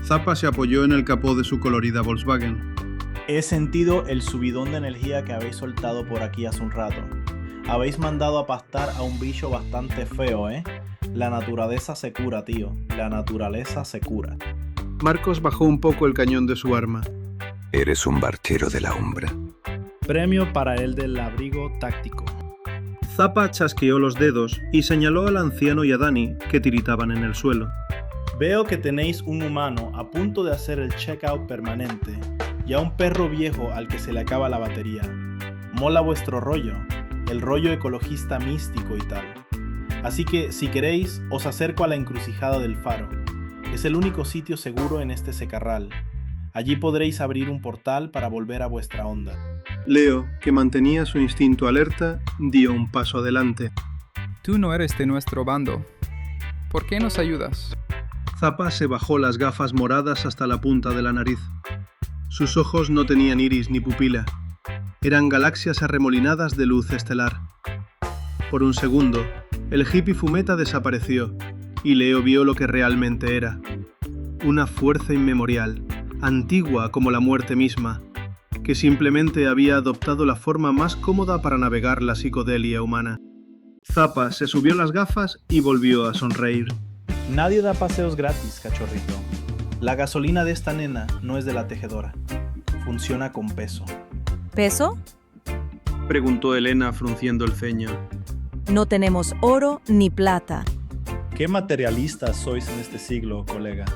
S1: Zappa se apoyó en el capó de su colorida Volkswagen.
S15: He sentido el subidón de energía que habéis soltado por aquí hace un rato. Habéis mandado a pastar a un bicho bastante feo, ¿eh? La naturaleza se cura, tío. La naturaleza se cura.
S1: Marcos bajó un poco el cañón de su arma.
S13: Eres un barquero de la umbra.
S15: Premio para el del abrigo táctico.
S1: Zappa chasqueó los dedos y señaló al anciano y a Dani, que tiritaban en el suelo.
S15: Veo que tenéis un humano a punto de hacer el checkout permanente y a un perro viejo al que se le acaba la batería. Mola vuestro rollo, el rollo ecologista místico y tal. Así que, si queréis, os acerco a la encrucijada del faro. Es el único sitio seguro en este secarral. Allí podréis abrir un portal para volver a vuestra onda.
S1: Leo, que mantenía su instinto alerta, dio un paso adelante.
S9: Tú no eres de nuestro bando. ¿Por qué nos ayudas?
S1: Zappa se bajó las gafas moradas hasta la punta de la nariz. Sus ojos no tenían iris ni pupila. Eran galaxias arremolinadas de luz estelar. Por un segundo, el hippie fumeta desapareció, y Leo vio lo que realmente era. Una fuerza inmemorial, antigua como la muerte misma, que simplemente había adoptado la forma más cómoda para navegar la psicodelia humana. Zappa se subió las gafas y volvió a sonreír.
S15: Nadie da paseos gratis, cachorrito. La gasolina de esta nena no es de la tejedora. Funciona con peso.
S10: ¿Peso?
S1: Preguntó Elena frunciendo el ceño.
S10: No tenemos oro ni plata.
S15: ¿Qué materialistas sois en este siglo, colega?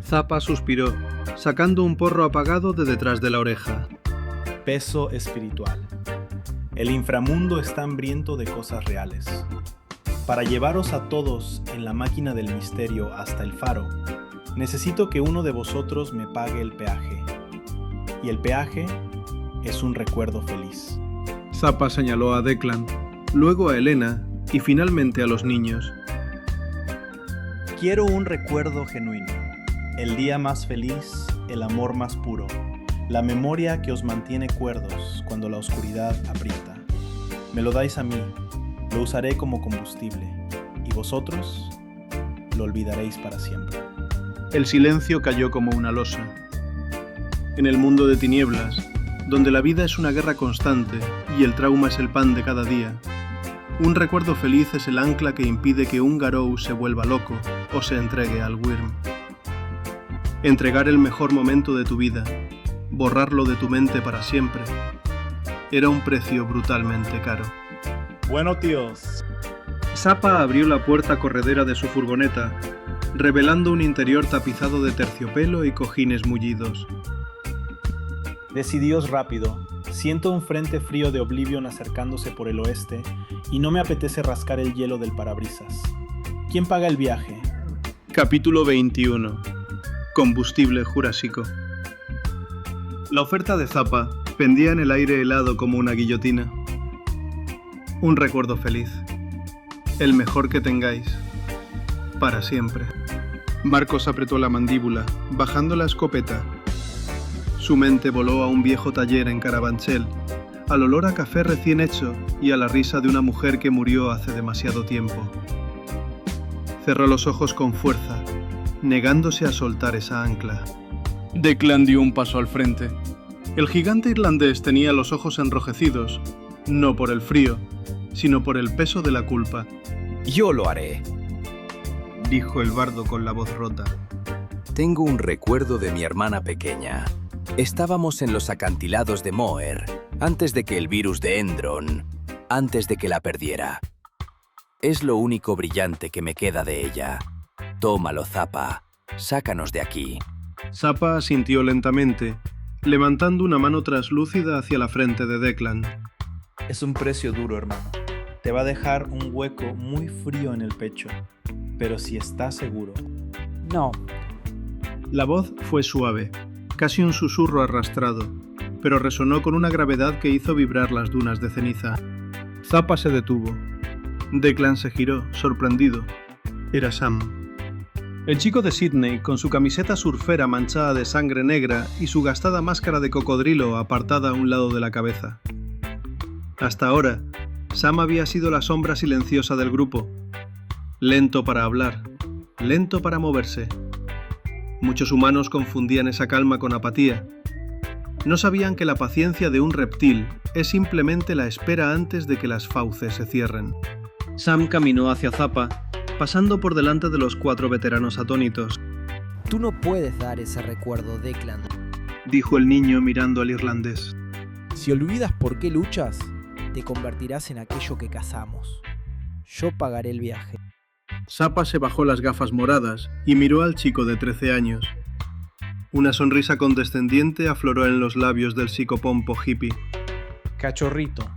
S1: Zappa suspiró, sacando un porro apagado de detrás de la oreja.
S15: Peso espiritual. El inframundo está hambriento de cosas reales. Para llevaros a todos en la máquina del misterio hasta el faro, necesito que uno de vosotros me pague el peaje. Y el peaje es un recuerdo feliz.
S1: Zappa señaló a Declan, luego a Elena y finalmente a los niños.
S15: Quiero un recuerdo genuino. El día más feliz, el amor más puro. La memoria que os mantiene cuerdos cuando la oscuridad aprieta. Me lo dais a mí, lo usaré como combustible. Y vosotros lo olvidaréis para siempre. El silencio cayó como una losa. En el mundo de tinieblas, donde la vida es una guerra constante y el trauma es el pan de cada día, un recuerdo feliz es el ancla que impide que un Garou se vuelva loco o se entregue al Wyrm. Entregar el mejor momento de tu vida, borrarlo de tu mente para siempre, era un precio brutalmente caro. Bueno, tíos.
S1: Zappa abrió la puerta corredera de su furgoneta, revelando un interior tapizado de terciopelo y cojines mullidos.
S15: Decidíos rápido. Siento un frente frío de Oblivion acercándose por el oeste y no me apetece rascar el hielo del parabrisas. ¿Quién paga el viaje?
S1: Capítulo 21. Combustible jurásico. La oferta de Zappa pendía en el aire helado como una guillotina. Un recuerdo feliz. El mejor que tengáis. Para siempre. Marcos apretó la mandíbula, bajando la escopeta. Su mente voló a un viejo taller en Carabanchel, al olor a café recién hecho y a la risa de una mujer que murió hace demasiado tiempo. Cerró los ojos con fuerza, negándose a soltar esa ancla. Declan dio un paso al frente. El gigante irlandés tenía los ojos enrojecidos, no por el frío, sino por el peso de la culpa.
S2: Yo lo haré,
S1: dijo el bardo con la voz rota.
S2: Tengo un recuerdo de mi hermana pequeña. Estábamos en los acantilados de Moher, antes de que el virus de Endron, antes de que la perdiera. Es lo único brillante que me queda de ella. Tómalo, Zappa. Sácanos de aquí.
S1: Zappa asintió lentamente, levantando una mano traslúcida hacia la frente de Declan.
S15: Es un precio duro, hermano. Te va a dejar un hueco muy frío en el pecho. Pero si estás seguro.
S3: No.
S1: La voz fue suave, casi un susurro arrastrado, pero resonó con una gravedad que hizo vibrar las dunas de ceniza. Zappa se detuvo. Declan se giró, sorprendido. Era Sam. El chico de Sydney, con su camiseta surfera manchada de sangre negra y su gastada máscara de cocodrilo apartada a un lado de la cabeza. Hasta ahora, Sam había sido la sombra silenciosa del grupo. Lento para hablar, lento para moverse. Muchos humanos confundían esa calma con apatía. No sabían que la paciencia de un reptil es simplemente la espera antes de que las fauces se cierren. Sam caminó hacia Zappa, pasando por delante de los 4 veteranos atónitos.
S3: Tú no puedes dar ese recuerdo, Declan,
S1: dijo el niño mirando al irlandés.
S3: Si olvidas por qué luchas, te convertirás en aquello que cazamos. Yo pagaré el viaje.
S1: Zappa se bajó las gafas moradas y miró al chico de 13 años. Una sonrisa condescendiente afloró en los labios del psicopompo hippie.
S15: Cachorrito,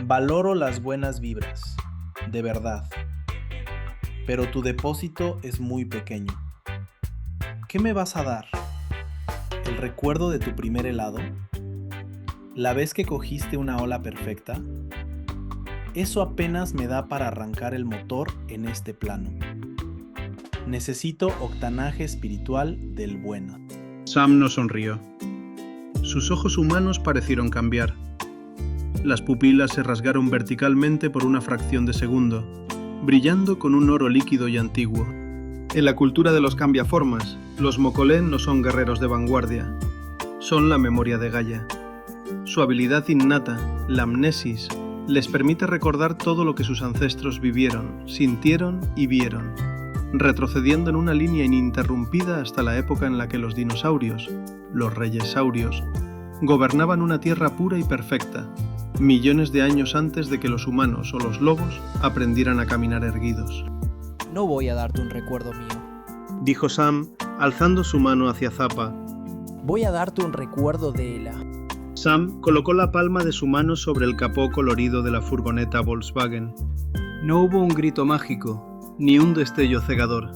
S15: valoro las buenas vibras, de verdad. Pero tu depósito es muy pequeño. ¿Qué me vas a dar? ¿El recuerdo de tu primer helado? ¿La vez que cogiste una ola perfecta? Eso apenas me da para arrancar el motor en este plano. Necesito octanaje espiritual del bueno.
S1: Sam no sonrió. Sus ojos humanos parecieron cambiar. Las pupilas se rasgaron verticalmente por una fracción de segundo, brillando con un oro líquido y antiguo. En la cultura de los cambiaformas, los Mokolén no son guerreros de vanguardia, son la memoria de Gaia. Su habilidad innata, la amnesis, les permite recordar todo lo que sus ancestros vivieron, sintieron y vieron, retrocediendo en una línea ininterrumpida hasta la época en la que los dinosaurios, los reyes saurios, gobernaban una tierra pura y perfecta, millones de años antes de que los humanos o los lobos aprendieran a caminar erguidos.
S3: No voy a darte un recuerdo mío.
S1: Dijo Sam, alzando su mano hacia Zappa.
S3: Voy a darte un recuerdo de Ela.
S1: Sam colocó la palma de su mano sobre el capó colorido de la furgoneta Volkswagen. No hubo un grito mágico, ni un destello cegador.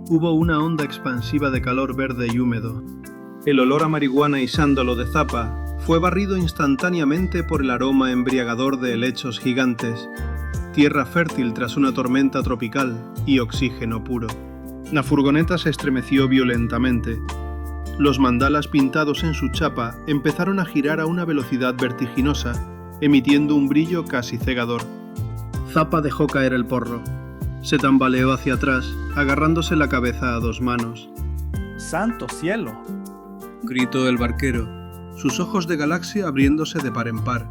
S1: Hubo una onda expansiva de calor verde y húmedo. El olor a marihuana y sándalo de Zappa fue barrido instantáneamente por el aroma embriagador de helechos gigantes, tierra fértil tras una tormenta tropical y oxígeno puro. La furgoneta se estremeció violentamente. Los mandalas pintados en su chapa empezaron a girar a una velocidad vertiginosa, emitiendo un brillo casi cegador. Zappa dejó caer el porro. Se tambaleó hacia atrás, agarrándose la cabeza a dos manos.
S15: ¡Santo cielo!,
S1: gritó el barquero, sus ojos de galaxia abriéndose de par en par.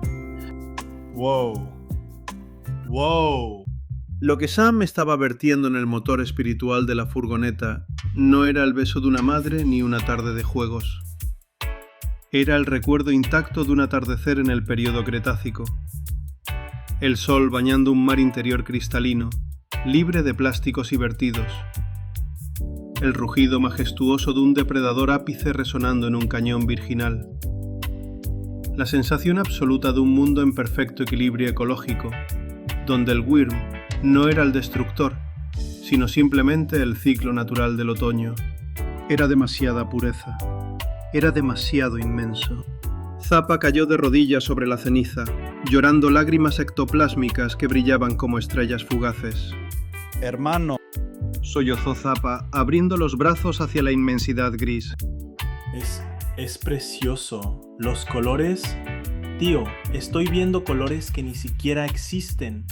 S15: ¡Wow! ¡Wow!
S1: Lo que Sam estaba vertiendo en el motor espiritual de la furgoneta no era el beso de una madre ni una tarde de juegos. Era el recuerdo intacto de un atardecer en el período Cretácico. El sol bañando un mar interior cristalino, libre de plásticos y vertidos. El rugido majestuoso de un depredador ápice resonando en un cañón virginal. La sensación absoluta de un mundo en perfecto equilibrio ecológico, donde el Wyrm no era el destructor, sino simplemente el ciclo natural del otoño. Era demasiada pureza. Era demasiado inmenso. Zappa cayó de rodillas sobre la ceniza, llorando lágrimas ectoplásmicas que brillaban como estrellas fugaces.
S15: Hermano,
S1: sollozó Zappa, abriendo los brazos hacia la inmensidad gris.
S15: Es precioso. Los colores... Tío, estoy viendo colores que ni siquiera existen.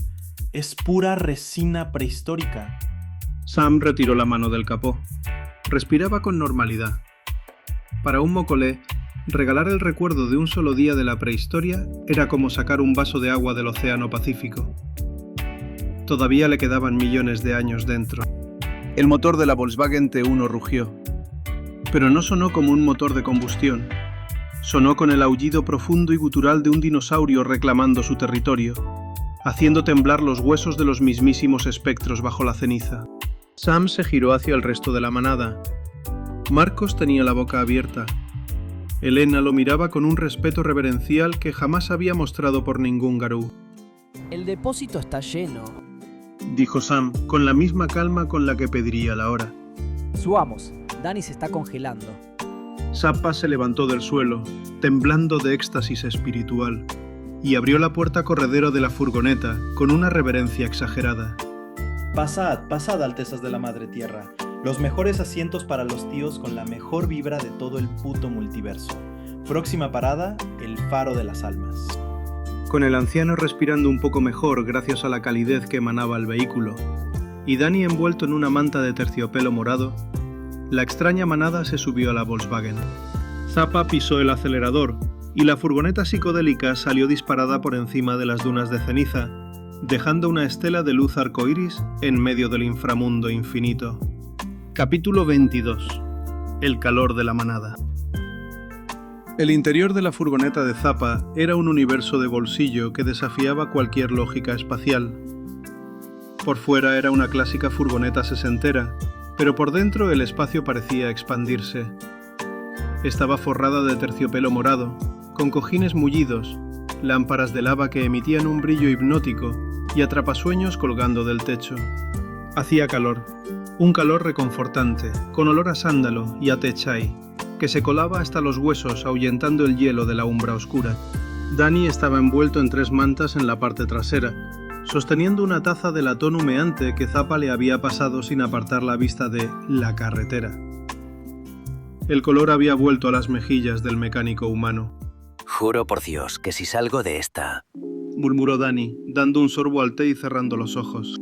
S15: Es pura resina prehistórica.
S1: Sam retiró la mano del capó. Respiraba con normalidad. Para un mokolé, regalar el recuerdo de un solo día de la prehistoria era como sacar un vaso de agua del Océano Pacífico. Todavía le quedaban millones de años dentro. El motor de la Volkswagen T1 rugió. Pero no sonó como un motor de combustión. Sonó con el aullido profundo y gutural de un dinosaurio reclamando su territorio, haciendo temblar los huesos de los mismísimos espectros bajo la ceniza. Sam se giró hacia el resto de la manada. Marcos tenía la boca abierta. Elena lo miraba con un respeto reverencial que jamás había mostrado por ningún garú.
S3: El depósito está lleno,
S1: dijo Sam, con la misma calma con la que pediría la hora.
S3: Subamos, Dani se está congelando.
S1: Zappa se levantó del suelo, temblando de éxtasis espiritual, y abrió la puerta corredera de la furgoneta con una reverencia exagerada.
S15: Pasad, altezas de la Madre Tierra. Los mejores asientos para los tíos con la mejor vibra de todo el puto multiverso. Próxima parada, el Faro de las Almas.
S1: Con el anciano respirando un poco mejor gracias a la calidez que emanaba el vehículo, y Dani envuelto en una manta de terciopelo morado, la extraña manada se subió a la Volkswagen. Zappa pisó el acelerador, y la furgoneta psicodélica salió disparada por encima de las dunas de ceniza, dejando una estela de luz arcoíris en medio del inframundo infinito. Capítulo 22. El calor de la manada. El interior de la furgoneta de Zappa era un universo de bolsillo que desafiaba cualquier lógica espacial. Por fuera era una clásica furgoneta sesentera, pero por dentro el espacio parecía expandirse. Estaba forrada de terciopelo morado, con cojines mullidos, lámparas de lava que emitían un brillo hipnótico y atrapasueños colgando del techo. Hacía calor, un calor reconfortante, con olor a sándalo y a té chai, que se colaba hasta los huesos ahuyentando el hielo de la umbra oscura. Dani estaba envuelto en 3 mantas en la parte trasera, sosteniendo una taza de latón humeante que Zappa le había pasado sin apartar la vista de la carretera. El color había vuelto a las mejillas del mecánico humano.
S2: Juro por Dios que si salgo de esta...
S1: murmuró Danny, dando un sorbo al té y cerrando los ojos.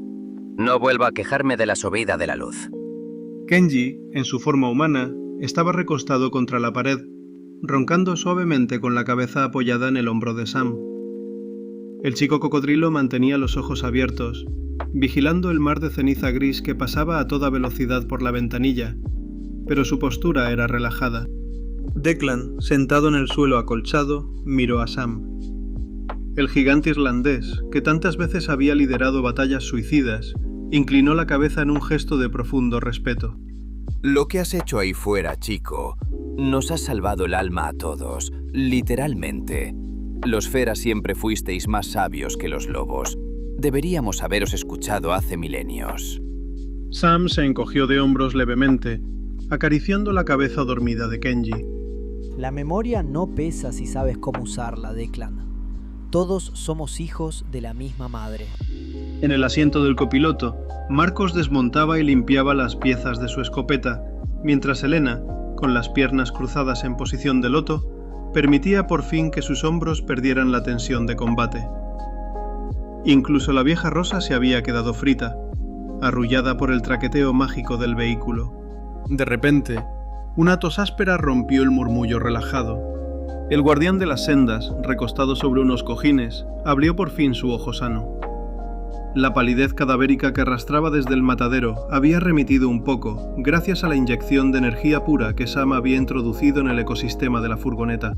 S2: No vuelvo a quejarme de la subida de la luz.
S1: Kenji, en su forma humana, estaba recostado contra la pared, roncando suavemente con la cabeza apoyada en el hombro de Sam. El chico cocodrilo mantenía los ojos abiertos, vigilando el mar de ceniza gris que pasaba a toda velocidad por la ventanilla, pero su postura era relajada. Declan, sentado en el suelo acolchado, miró a Sam. El gigante irlandés, que tantas veces había liderado batallas suicidas, inclinó la cabeza en un gesto de profundo respeto.
S2: Lo que has hecho ahí fuera, chico, nos has salvado el alma a todos, literalmente. Los feras siempre fuisteis más sabios que los lobos. Deberíamos haberos escuchado hace milenios.
S1: Sam se encogió de hombros levemente, acariciando la cabeza dormida de Kenji.
S3: La memoria no pesa si sabes cómo usarla, Declan. Todos somos hijos de la misma madre.
S1: En el asiento del copiloto, Marcos desmontaba y limpiaba las piezas de su escopeta, mientras Elena, con las piernas cruzadas en posición de loto, permitía por fin que sus hombros perdieran la tensión de combate. Incluso la vieja Rosa se había quedado frita, arrullada por el traqueteo mágico del vehículo. De repente, una tos áspera rompió el murmullo relajado. El guardián de las sendas, recostado sobre unos cojines, abrió por fin su ojo sano. La palidez cadavérica que arrastraba desde el matadero había remitido un poco, gracias a la inyección de energía pura que Sam había introducido en el ecosistema de la furgoneta.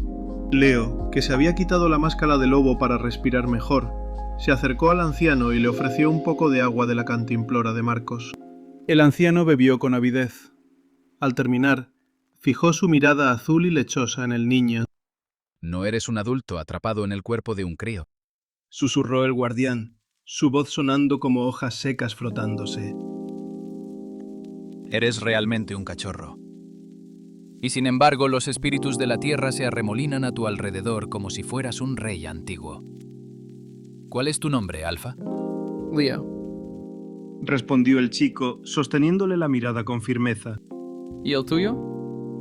S1: Leo, que se había quitado la máscara de lobo para respirar mejor, se acercó al anciano y le ofreció un poco de agua de la cantimplora de Marcos. El anciano bebió con avidez. Al terminar, fijó su mirada azul y lechosa en el niño.
S11: No eres un adulto atrapado en el cuerpo de un crío,
S1: susurró el guardián, su voz sonando como hojas secas frotándose.
S11: Eres realmente un cachorro. Y sin embargo, los espíritus de la tierra se arremolinan a tu alrededor como si fueras un rey antiguo. ¿Cuál es tu nombre, Alfa?
S9: Leo.
S1: Respondió el chico, sosteniéndole la mirada con firmeza.
S9: ¿Y el tuyo?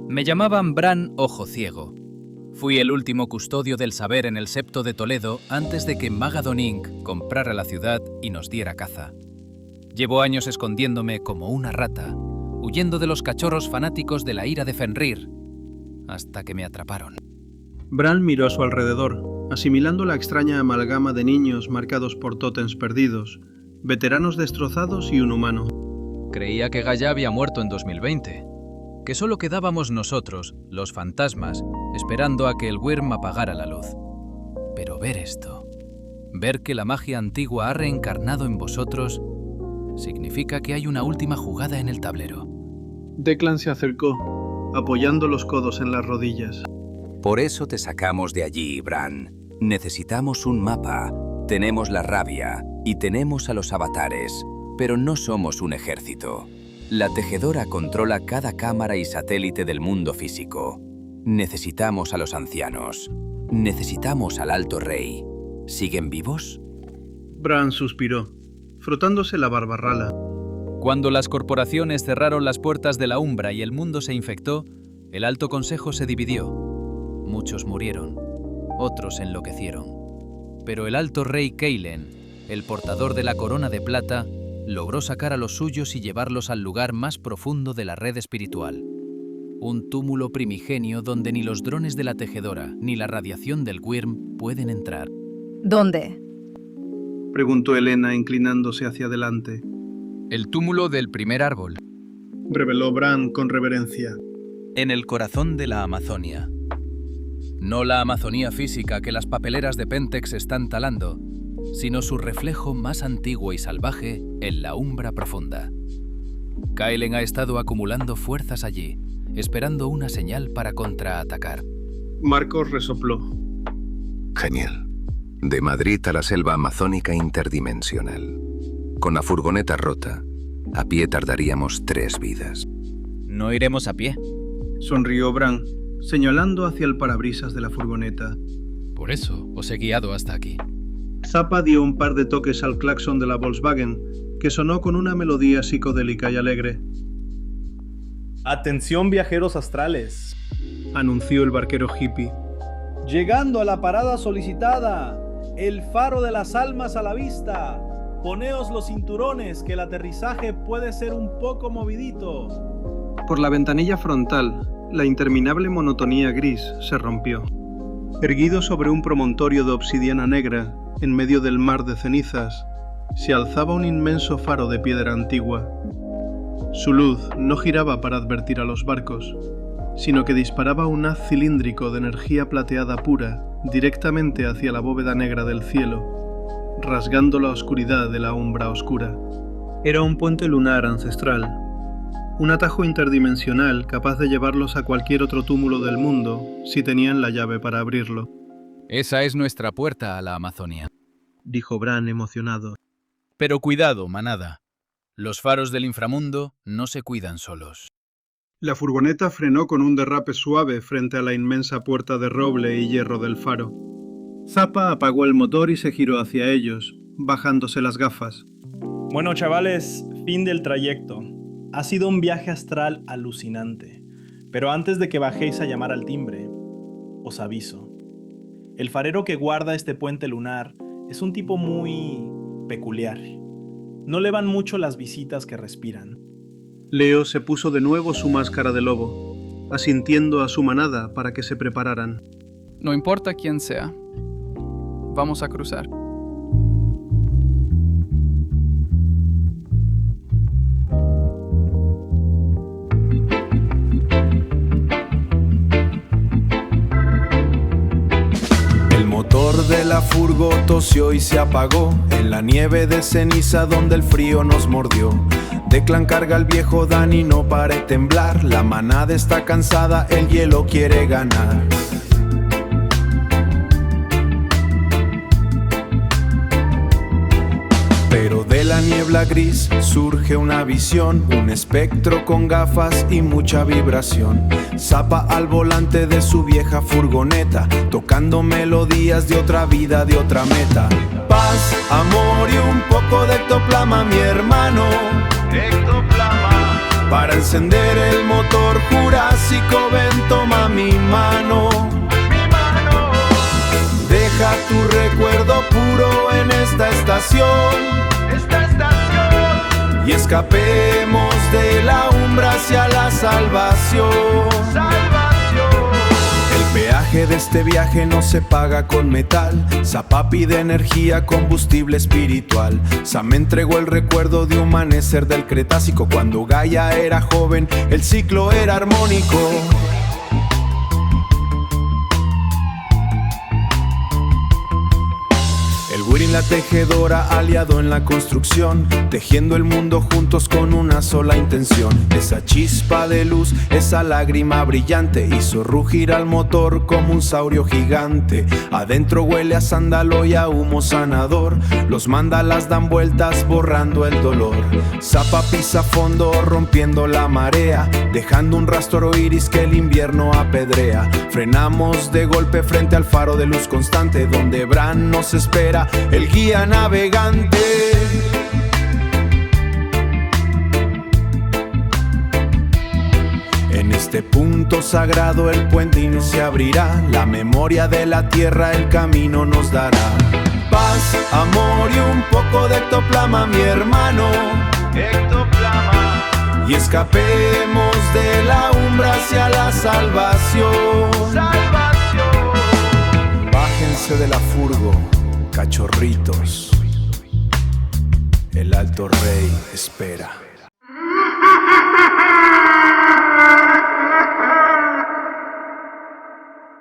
S11: Me llamaban Bran Ojo Ciego. Fui el último custodio del saber en el Septo de Toledo antes de que Magadon Inc. comprara la ciudad y nos diera caza. Llevo años escondiéndome como una rata, huyendo de los cachorros fanáticos de la ira de Fenrir, hasta que me atraparon.
S1: Bran miró a su alrededor, asimilando la extraña amalgama de niños marcados por tótems perdidos, veteranos destrozados y un humano.
S11: Creía que Gaia había muerto en 2020, que solo quedábamos nosotros, los fantasmas, esperando a que el Wyrm apagara la luz. Pero ver esto, ver que la magia antigua ha reencarnado en vosotros, significa que hay una última jugada en el tablero.
S1: Declan se acercó, apoyando los codos en las rodillas.
S2: Por eso te sacamos de allí, Bran. Necesitamos un mapa, tenemos la rabia y tenemos a los avatares, pero no somos un ejército. La tejedora controla cada cámara y satélite del mundo físico. Necesitamos a los ancianos. Necesitamos al Alto Rey. ¿Siguen vivos?
S1: Bran suspiró, frotándose la barba rala.
S11: Cuando las corporaciones cerraron las puertas de la Umbra y el mundo se infectó, el Alto Consejo se dividió. Muchos murieron, otros enloquecieron. Pero el Alto Rey Keilen, el portador de la corona de plata, logró sacar a los suyos y llevarlos al lugar más profundo de la red espiritual. Un túmulo primigenio donde ni los drones de la tejedora ni la radiación del Wyrm pueden entrar.
S10: ¿Dónde?
S1: Preguntó Elena, inclinándose hacia adelante.
S11: El túmulo del primer árbol.
S1: Reveló Bran con reverencia.
S11: En el corazón de la Amazonia. No la Amazonía física que las papeleras de Pentex están talando, sino su reflejo más antiguo y salvaje en la Umbra profunda. Keilen ha estado acumulando fuerzas allí, esperando una señal para contraatacar.
S1: Marcos resopló.
S13: Genial. De Madrid a la selva amazónica interdimensional. Con la furgoneta rota, a pie tardaríamos 3 vidas.
S6: No iremos a pie.
S1: Sonrió Bran, señalando hacia el parabrisas de la furgoneta.
S11: Por eso os he guiado hasta aquí.
S1: Zappa dio un par de toques al claxon de la Volkswagen, que sonó con una melodía psicodélica y alegre.
S15: Atención viajeros astrales,
S1: anunció el barquero hippie.
S16: Llegando a la parada solicitada,
S15: El faro de las almas a la vista. Poneos los cinturones, que el aterrizaje puede ser un poco movidito.
S1: Por la ventanilla frontal, la interminable monotonía gris se rompió. Erguido sobre un promontorio de obsidiana negra, en medio del mar de cenizas, se alzaba un inmenso faro de piedra antigua. Su luz no giraba para advertir a los barcos, sino que disparaba un haz cilíndrico de energía plateada pura directamente hacia la bóveda negra del cielo, rasgando la oscuridad de la umbra oscura. Era un puente lunar ancestral, un atajo interdimensional capaz de llevarlos a cualquier otro túmulo del mundo si tenían la llave para abrirlo.
S11: Esa es nuestra puerta a la Amazonia,
S1: dijo Bran emocionado.
S11: Pero cuidado, manada. Los faros del inframundo no se cuidan solos.
S1: La furgoneta frenó con un derrape suave frente a la inmensa puerta de roble y hierro del faro. Zappa apagó el motor y se giró hacia ellos, bajándose las gafas.
S15: Bueno, chavales, fin del trayecto. Ha sido un viaje astral alucinante. Pero antes de que bajéis a llamar al timbre, os aviso. El farero que guarda este puente lunar es un tipo muy peculiar. No le van mucho las visitas que respiran.
S1: Leo se puso de nuevo su máscara de lobo, asintiendo a su manada para que se prepararan.
S9: No importa quién sea. Vamos a cruzar.
S16: El motor de la furgo tosió y se apagó en la nieve de ceniza donde el frío nos mordió. Declan carga al viejo Dani, no pare temblar. La manada está cansada, el hielo quiere ganar. Pero de la niebla gris surge una visión, un espectro con gafas y mucha vibración. Zappa al volante de su vieja furgoneta, tocando melodías de otra vida, de otra meta. Paz, amor y un poco de ectoplasma, mi hermano. Ectoplasma. Para encender el motor jurásico, ven, toma mi mano. Deja tu recuerdo puro en esta estación. Y escapemos de la umbra hacia la salvación. El peaje de este viaje no se paga con metal. Zappa pide energía, combustible espiritual. Sam entregó el recuerdo de un amanecer del Cretácico. Cuando Gaia era joven, el ciclo era armónico. El Wyrm, la tejedora, aliado en la construcción, tejiendo el mundo juntos con una sola intención. Esa chispa de luz, esa lágrima brillante, hizo rugir al motor como un saurio gigante. Adentro huele a sándalo y a humo sanador. Los mandalas dan vueltas borrando el dolor. Zappa pisa fondo rompiendo la marea, dejando un rastro iris que el invierno apedrea. Frenamos de golpe frente al faro de luz constante, donde Bran nos espera, el guía navegante. En este punto sagrado el puente se abrirá, la memoria de la tierra el camino nos dará. Paz, amor y un poco de ectoplasma, mi hermano. Ectoplasma. Y escapemos de la umbra hacia la salvación. Bájense de la furgo, cachorritos, el alto rey espera.